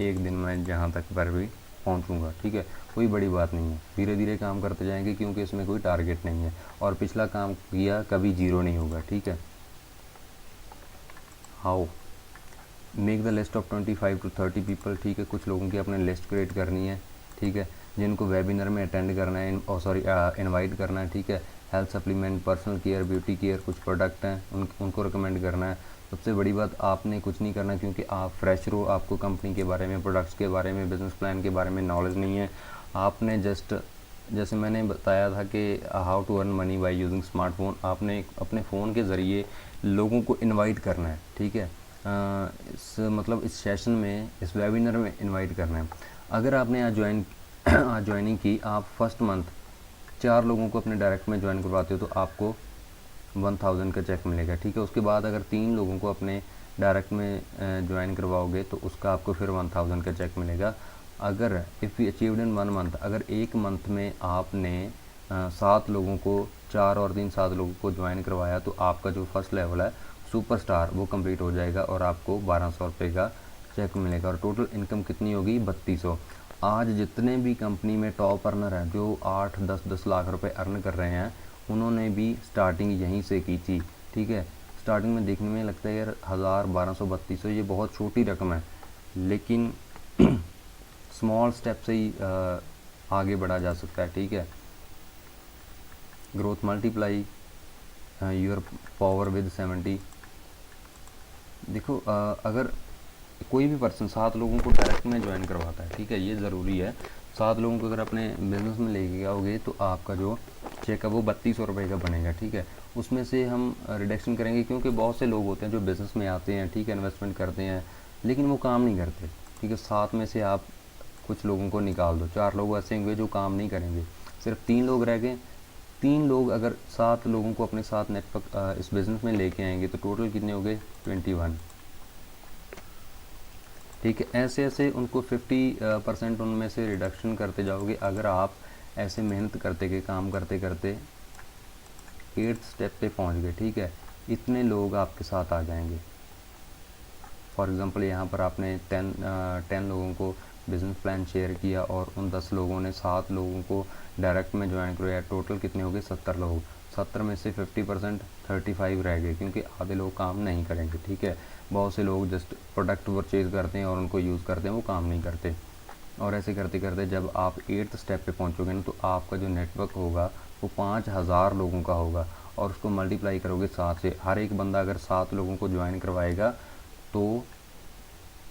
एक दिन मैं जहाँ तक पर भी पहुँचूँगा, ठीक है। कोई बड़ी बात नहीं है, धीरे धीरे काम करते जाएंगे, क्योंकि इसमें कोई टारगेट नहीं है, और पिछला काम किया कभी जीरो नहीं होगा, ठीक है। How make the list of 25 to 30 people, ठीक है। कुछ लोगों की अपने लिस्ट क्रिएट करनी है, ठीक है, जिनको वेबिनार में अटेंड करना है, इनवाइट करना है, ठीक है। Health supplement, personal care, beauty care, कुछ प्रोडक्ट हैं उनको रिकमेंड करना है। सबसे बड़ी बात, आपने कुछ नहीं करना, क्योंकि आप फ्रेशर हो, आपको कंपनी के बारे में, प्रोडक्ट्स के बारे में, बिजनेस प्लान के बारे में नॉलेज नहीं है। आपने जस्ट जैसे मैंने बताया था कि how to earn money by using smartphone, आपने अपने फ़ोन के ज़रिए लोगों को इनवाइट करना है, ठीक है। इस सेशन में, इस वेबिनार में इनवाइट करना है। अगर आपने आज ज्वाइनिंग की, आप फर्स्ट मंथ 4 लोगों को अपने डायरेक्ट में ज्वाइन करवाते हो तो आपको 1000 का चेक मिलेगा, ठीक है। उसके बाद अगर 3 लोगों को अपने डायरेक्ट में ज्वाइन करवाओगे तो उसका आपको फिर 1000 का चेक मिलेगा। अगर if you achieved in 1 month, अगर 1 मंथ में आपने 7 लोगों को, 4 और 3 7 लोगों को ज्वाइन करवाया तो आपका जो फर्स्ट लेवल है सुपरस्टार वो कंप्लीट हो जाएगा, और आपको 1200 रुपये का चेक मिलेगा। और टोटल इनकम कितनी होगी? 3200। आज जितने भी कंपनी में टॉप अर्नर हैं जो 8-10 लाख रुपए अर्न कर रहे हैं, उन्होंने भी स्टार्टिंग यहीं से की थी, ठीक है। स्टार्टिंग में देखने में लगता है यार 1000, 1200, 3200 ये बहुत छोटी रकम है, लेकिन स्मॉल स्टेप से ही आगे बढ़ा जा सकता है, ठीक है। Growth multiply your power with 70। देखो अगर कोई भी पर्सन 7 लोगों को डायरेक्ट में ज्वाइन करवाता है, ठीक है, ये ज़रूरी है। 7 लोगों को अगर अपने बिजनेस में लेके आओगे तो आपका जो चेक है वो 3200 रुपये का बनेगा, ठीक है। उसमें से हम रिडक्शन करेंगे, क्योंकि बहुत से लोग होते हैं जो बिज़नेस में आते हैं, ठीक है, इन्वेस्टमेंट करते हैं, लेकिन वो काम नहीं करते, ठीक है। 7 में से आप कुछ लोगों को निकाल दो, 4 लोग ऐसे होंगे जो काम नहीं करेंगे, सिर्फ 3 लोग रह गए। 3 लोग अगर 7 लोगों को अपने साथ नेटवर्क इस बिज़नेस में लेके आएंगे तो टोटल कितने हो गए? 21, ठीक है। ऐसे ऐसे उनको 50% उनमें से रिडक्शन करते जाओगे। अगर आप ऐसे मेहनत करते गए, काम करते करते 8th स्टेप पे पहुंच गए, ठीक है, इतने लोग आपके साथ आ जाएंगे। फॉर एग्ज़ाम्पल यहाँ पर आपने 10 लोगों को बिज़नेस प्लान शेयर किया और उन 10 लोगों ने 7 लोगों को डायरेक्ट में ज्वाइन करवाया, टोटल कितने हो गए? 70 लोग। 70 में से 50% 35 रह गए, क्योंकि आधे लोग काम नहीं करेंगे, ठीक है। बहुत से लोग जस्ट प्रोडक्ट परचेज़ करते हैं और उनको यूज़ करते हैं, वो काम नहीं करते। और ऐसे करते करते जब आप 8th स्टेप पे पहुंचोगे ना, तो आपका जो नेटवर्क होगा वो 5000 लोगों का होगा, और उसको मल्टीप्लाई करोगे 7 से। हर एक बंदा अगर 7 लोगों को ज्वाइन करवाएगा तो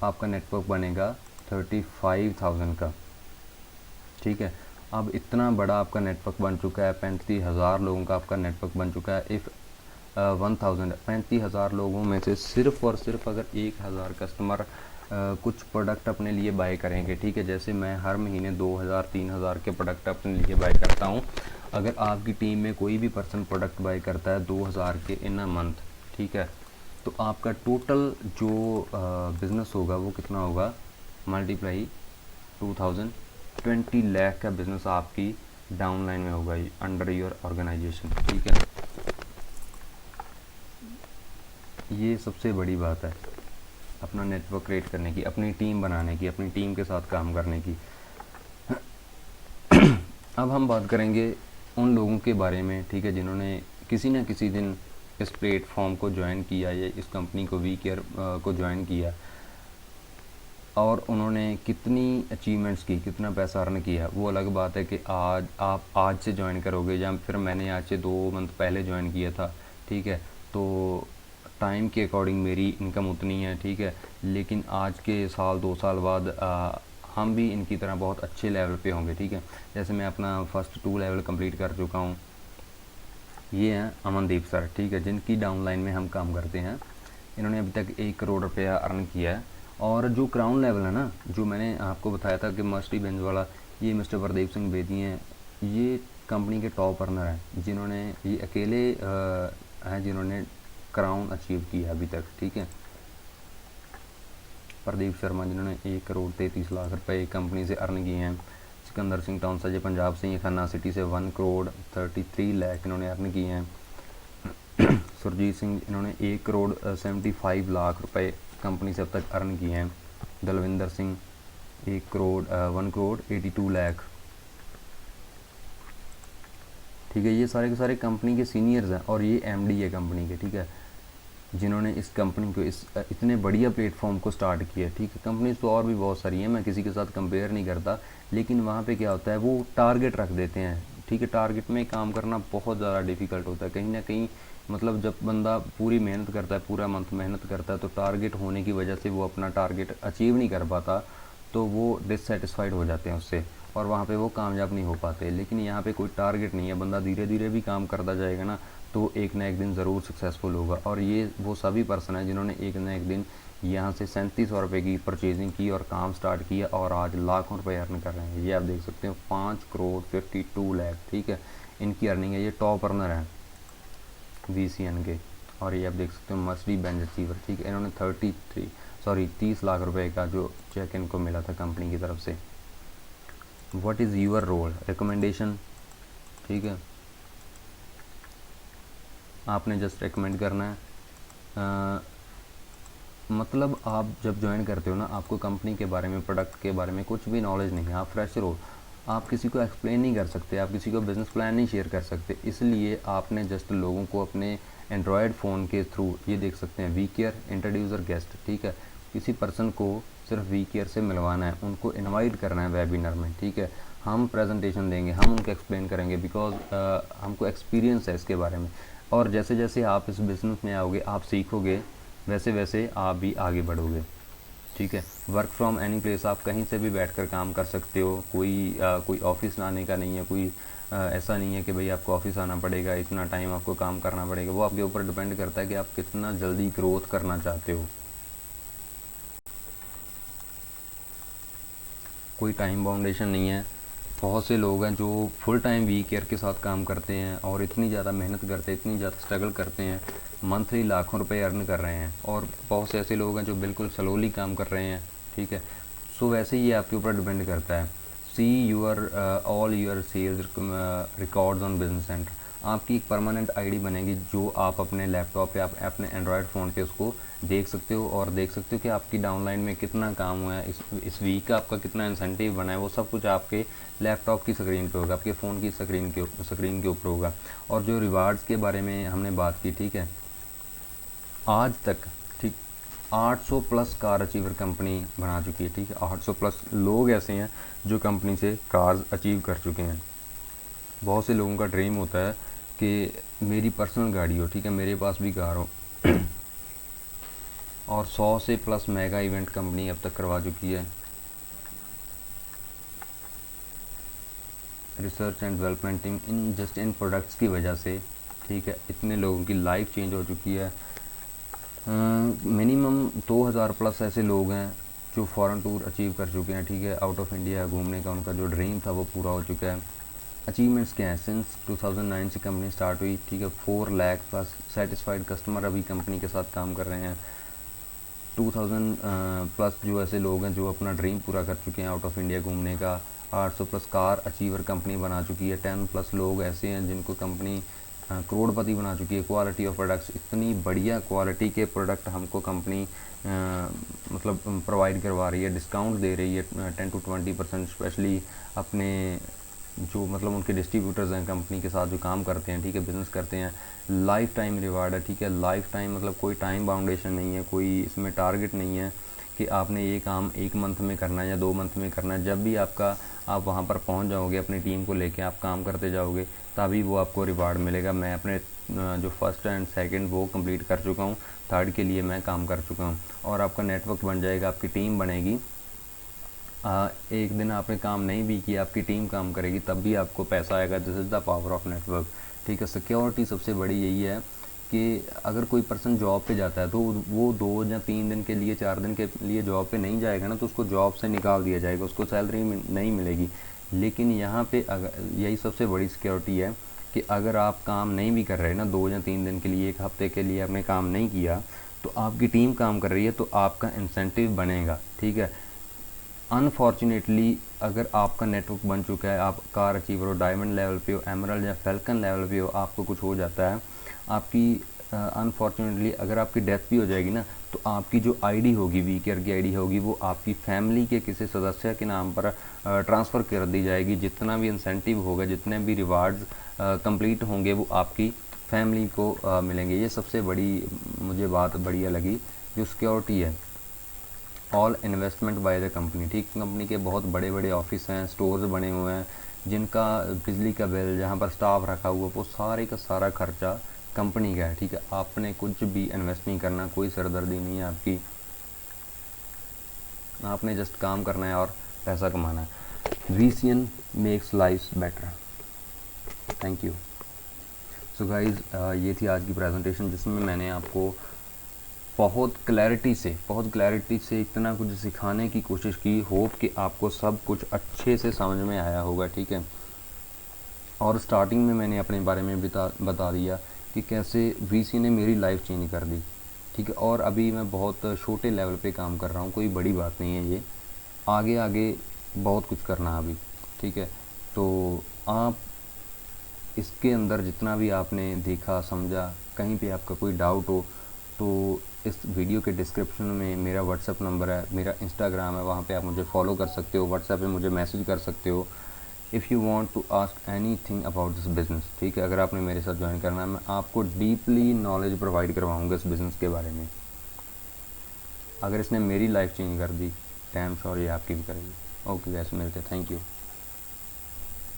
आपका नेटवर्क बनेगा 35,000 का, ठीक है। अब इतना बड़ा आपका नेटवर्क बन चुका है, 35,000 लोगों का आपका नेटवर्क बन चुका है। इफ़ 1000 35,000 लोगों में से सिर्फ़ और सिर्फ अगर 1,000 कस्टमर कुछ प्रोडक्ट अपने लिए बाय करेंगे, ठीक है, जैसे मैं हर महीने 2,000-3,000 के प्रोडक्ट अपने लिए बाय करता हूँ, अगर आपकी टीम में कोई भी पर्सन प्रोडक्ट बाय करता है 2,000 के इन अ मंथ, ठीक है, तो आपका टोटल जो बिज़नेस होगा वो कितना होगा, मल्टीप्लाई 2000, 20 लाख का बिज़नेस आपकी डाउनलाइन में होगा अंडर योर ऑर्गेनाइजेशन, ठीक है। ये सबसे बड़ी बात है अपना नेटवर्क क्रिएट करने की, अपनी टीम बनाने की, अपनी टीम के साथ काम करने की। अब हम बात करेंगे उन लोगों के बारे में, ठीक है, जिन्होंने किसी न किसी दिन इस प्लेटफॉर्म को ज्वाइन किया या इस कंपनी को वी केयर को ज्वाइन किया और उन्होंने कितनी अचीवमेंट्स की, कितना पैसा अर्न किया। वो अलग बात है कि आज आप आज से ज्वाइन करोगे या फिर मैंने आज से 2 मंथ पहले ज्वाइन किया था, ठीक है, तो टाइम के अकॉर्डिंग मेरी इनकम उतनी है, ठीक है, लेकिन आज के साल 2 साल बाद हम भी इनकी तरह बहुत अच्छे लेवल पे होंगे, ठीक है। जैसे मैं अपना फर्स्ट 2 लेवल कंप्लीट कर चुका हूँ। ये हैं अमनदीप सर, ठीक है, जिनकी डाउनलाइन में हम काम करते हैं। इन्होंने अभी तक 1 करोड़ रुपया अर्न किया है। और जो क्राउन लेवल है ना, जो मैंने आपको बताया था कि मर्सिडीज बेंज वाला, ये मिस्टर प्रदीप सिंह बेदी हैं, ये कंपनी के टॉप अर्नर हैं, जिन्होंने ये अकेले हैं जिन्होंने क्राउन अचीव किया अभी तक, ठीक है। प्रदीप शर्मा जिन्होंने 1 करोड़ 33 लाख रुपए कंपनी से अर्न किए हैं। सिकंदर सिंह टाउनसा जी पंजाब से, ये खन्ना सिटी से 1 करोड़ 33 लाख इन्होंने अर्न किए हैं। सुरजीत सिंह इन्होंने 1 करोड़ 75 लाख रुपए कंपनी से अब तक अर्न किए हैं। दलविंदर सिंह 1 करोड़ 1 करोड़ 82 लाख, ठीक है। ये सारे के सारे कंपनी के सीनियर्स हैं और ये एमडी है कंपनी के, ठीक है, जिन्होंने इस कंपनी को इस इतने बढ़िया प्लेटफॉर्म को स्टार्ट किया, ठीक है। कंपनीज तो और भी बहुत सारी हैं, मैं किसी के साथ कंपेयर नहीं करता, लेकिन वहाँ पे क्या होता है, वो टारगेट रख देते हैं, ठीक है। टारगेट में काम करना बहुत ज़्यादा डिफ़िकल्ट होता है कहीं ना कहीं, मतलब जब बंदा पूरी मेहनत करता है, पूरा मंथ मेहनत करता है, तो टारगेट होने की वजह से वो अपना टारगेट अचीव नहीं कर पाता, तो वो डिससेटिस्फाइड हो जाते हैं उससे और वहाँ पे वो कामयाब नहीं हो पाते। लेकिन यहाँ पे कोई टारगेट नहीं है, बंदा धीरे धीरे भी काम करता जाएगा ना, तो एक ना एक दिन ज़रूर सक्सेसफुल होगा। और ये वो सभी पर्सन हैं जिन्होंने एक ना एक दिन यहाँ से 3700 रुपये की परचेजिंग की और काम स्टार्ट किया और आज लाखों रुपए अर्न कर रहे हैं। ये आप देख सकते हो 5 करोड़ 52 लाख, ठीक है, इनकी अर्निंग है। ये टॉप अर्नर हैं VCN के। और ये आप देख सकते हो मर्सिडीज बेंज अचीवर, ठीक है, इन्होंने 30 लाख रुपए का जो चेक इनको मिला था कंपनी की तरफ से। What is your role, recommendation, ठीक है, आपने जस्ट रिकमेंड करना है। मतलब आप जब ज्वाइन करते हो ना, आपको कंपनी के बारे में, प्रोडक्ट के बारे में कुछ भी नॉलेज नहीं है, आप फ्रेशर हो, आप किसी को एक्सप्लेन नहीं कर सकते, आप किसी को बिज़नेस प्लान नहीं शेयर कर सकते, इसलिए आपने जस्ट लोगों को अपने एंड्रॉयड फ़ोन के थ्रू, ये देख सकते हैं वी केयर इंट्रोड्यूसर गेस्ट, ठीक है, किसी पर्सन को सिर्फ वी केयर से मिलवाना है, उनको इनवाइट करना है वेबिनार में, ठीक है। हम प्रेजेंटेशन देंगे, हम उनको एक्सप्लेन करेंगे, बिकॉज हमको एक्सपीरियंस है इसके बारे में। और जैसे जैसे आप इस बिज़नेस में आओगे, आप सीखोगे, वैसे वैसे आप भी आगे बढ़ोगे, ठीक है। वर्क फ्रॉम एनी प्लेस, आप कहीं से भी बैठकर काम कर सकते हो, कोई ऑफिस आने का नहीं है, कोई ऐसा नहीं है कि भाई आपको ऑफिस आना पड़ेगा, इतना टाइम आपको काम करना पड़ेगा। वो आपके ऊपर डिपेंड करता है कि आप कितना जल्दी ग्रोथ करना चाहते हो। कोई टाइम बाउंडेशन नहीं है। बहुत से लोग हैं जो फुल टाइम वी केयर के साथ काम करते हैं और इतनी ज़्यादा मेहनत करते हैं, इतनी ज़्यादा स्ट्रगल करते हैं, मंथली लाखों रुपए अर्न कर रहे हैं। और बहुत से ऐसे लोग हैं जो बिल्कुल स्लोली काम कर रहे हैं, ठीक है। सो वैसे ही आपके ऊपर डिपेंड करता है। See your all your sales records on business centre, आपकी एक परमानेंट आईडी बनेगी जो आप अपने लैपटॉप पे, आप अपने एंड्रॉयड फ़ोन पे उसको देख सकते हो और देख सकते हो कि आपकी डाउनलाइन में कितना काम हुआ है, इस वीक का आपका कितना इंसेंटिव बना है, वो सब कुछ आपके लैपटॉप की स्क्रीन पे होगा, आपके फ़ोन की स्क्रीन के ऊपर होगा। और जो रिवार्ड्स के बारे में हमने बात की, ठीक है, आज तक, ठीक, 800 प्लस कार अचीवर कंपनी बना चुकी है, ठीक है। 800 प्लस लोग ऐसे हैं जो कंपनी से कार्स अचीव कर चुके हैं। बहुत से लोगों का ड्रीम होता है कि मेरी पर्सनल गाड़ी हो, ठीक है, मेरे पास भी कार हो। और 100 से प्लस मेगा इवेंट कंपनी अब तक करवा चुकी है। Research and development team in products की वजह से, ठीक है, इतने लोगों की लाइफ चेंज हो चुकी है। मिनिमम 2000 प्लस ऐसे लोग हैं जो फॉरेन टूर अचीव कर चुके हैं, ठीक है, आउट ऑफ इंडिया घूमने का उनका जो ड्रीम था वो पूरा हो चुका है। अचीवमेंट्स क्या हैं? सिंस 2009 से कंपनी स्टार्ट हुई, ठीक है, 4 लाख प्लस सेटिस्फाइड कस्टमर अभी कंपनी के साथ काम कर रहे हैं। 2000 प्लस जो ऐसे लोग हैं जो अपना ड्रीम पूरा कर चुके हैं आउट ऑफ इंडिया घूमने का। 800 प्लस कार अचीवर कंपनी बना चुकी है। 10 प्लस लोग ऐसे हैं जिनको कंपनी करोड़पति बना चुकी है। क्वालिटी ऑफ प्रोडक्ट्स, इतनी बढ़िया क्वालिटी के प्रोडक्ट हमको कंपनी मतलब प्रोवाइड करवा रही है, डिस्काउंट दे रही है 10 to 20%, स्पेशली अपने जो मतलब उनके डिस्ट्रीब्यूटर्स हैं कंपनी के साथ जो काम करते हैं, ठीक है, बिज़नेस करते हैं। लाइफ टाइम रिवार्ड है, ठीक है, लाइफ टाइम मतलब कोई टाइम बाउंडेशन नहीं है, कोई इसमें टारगेट नहीं है कि आपने ये काम 1 मंथ में करना है या 2 मंथ में करना है। जब भी आप वहाँ पर पहुँच जाओगे अपनी टीम को लेके, आप काम करते जाओगे, तभी वो आपको रिवार्ड मिलेगा। मैं अपने जो फर्स्ट एंड सेकंड वो कंप्लीट कर चुका हूँ, थर्ड के लिए मैं काम कर चुका हूँ। और आपका नेटवर्क बन जाएगा, आपकी टीम बनेगी। एक दिन आपने काम नहीं भी किया, आपकी टीम काम करेगी, तब भी आपको पैसा आएगा। This is the power of network, ठीक है। सिक्योरिटी सबसे बड़ी यही है कि अगर कोई पर्सन जॉब पे जाता है तो वो 2 या 3 दिन के लिए, 4 दिन के लिए जॉब पे नहीं जाएगा ना, तो उसको जॉब से निकाल दिया जाएगा, उसको सैलरी नहीं मिलेगी। लेकिन यहाँ पे अगर यही सबसे बड़ी सिक्योरिटी है कि अगर आप काम नहीं भी कर रहे ना 2 या 3 दिन के लिए, 1 हफ्ते के लिए आपने काम नहीं किया, तो आपकी टीम काम कर रही है, तो आपका इंसेंटिव बनेगा, ठीक है। अनफॉर्चुनेटली अगर आपका नेटवर्क बन चुका है, आप कार अचीवर हो, डायमंड लेवल पे हो, एमरल्ड या फैल्कन लेवल पे हो, आपको कुछ हो जाता है, आपकी अनफॉर्चुनेटली अगर आपकी डेथ भी हो जाएगी ना, तो आपकी जो आईडी होगी, वीकेयर की आईडी होगी, वो आपकी फैमिली के किसी सदस्य के नाम पर ट्रांसफ़र कर दी जाएगी। जितना भी इंसेंटिव होगा, जितने भी रिवार्ड्स कंप्लीट होंगे, वो आपकी फैमिली को मिलेंगे। ये सबसे बड़ी मुझे बात बढ़िया लगी, जो सिक्योरिटी है। All investment by the company, ठीक, कंपनी के बहुत बड़े बड़े ऑफिस हैं, स्टोर्स बने हुए हैं, जिनका बिजली का बिल, जहाँ पर स्टाफ रखा हुआ, वो सारे का सारा खर्चा कंपनी का है, ठीक है। आपने कुछ भी इन्वेस्ट नहीं करना, कोई सरदर्दी नहीं है आपकी, आपने जस्ट काम करना है और पैसा कमाना है। VCN makes life better. Thank you. So guys, ये थी आज की प्रेजेंटेशन, जिसमें मैंने आपको बहुत क्लैरिटी से इतना कुछ सिखाने की कोशिश की। होप कि आपको सब कुछ अच्छे से समझ में आया होगा, ठीक है। और स्टार्टिंग में मैंने अपने बारे में बता दिया कि कैसे VC ने मेरी लाइफ चेंज कर दी, ठीक है। और अभी मैं बहुत छोटे लेवल पे काम कर रहा हूँ, कोई बड़ी बात नहीं है ये, आगे आगे बहुत कुछ करना है अभी, ठीक है। तो आप इसके अंदर जितना भी आपने देखा समझा, कहीं पे आपका कोई डाउट हो, तो इस वीडियो के डिस्क्रिप्शन में मेरा व्हाट्सएप नंबर है, मेरा इंस्टाग्राम है, वहाँ पे आप मुझे फॉलो कर सकते हो, व्हाट्सएप पे मुझे मैसेज कर सकते हो if you want to ask anything about this business, ठीक है। अगर आपने मेरे साथ ज्वाइन करना है, मैं आपको डीपली नॉलेज प्रोवाइड करवाऊँगा इस बिज़नेस के बारे में। अगर इसने मेरी लाइफ चेंज कर दी, डैम श्योर ये आपकी भी करेगी। ओके गैस, मिलते, थैंक यू।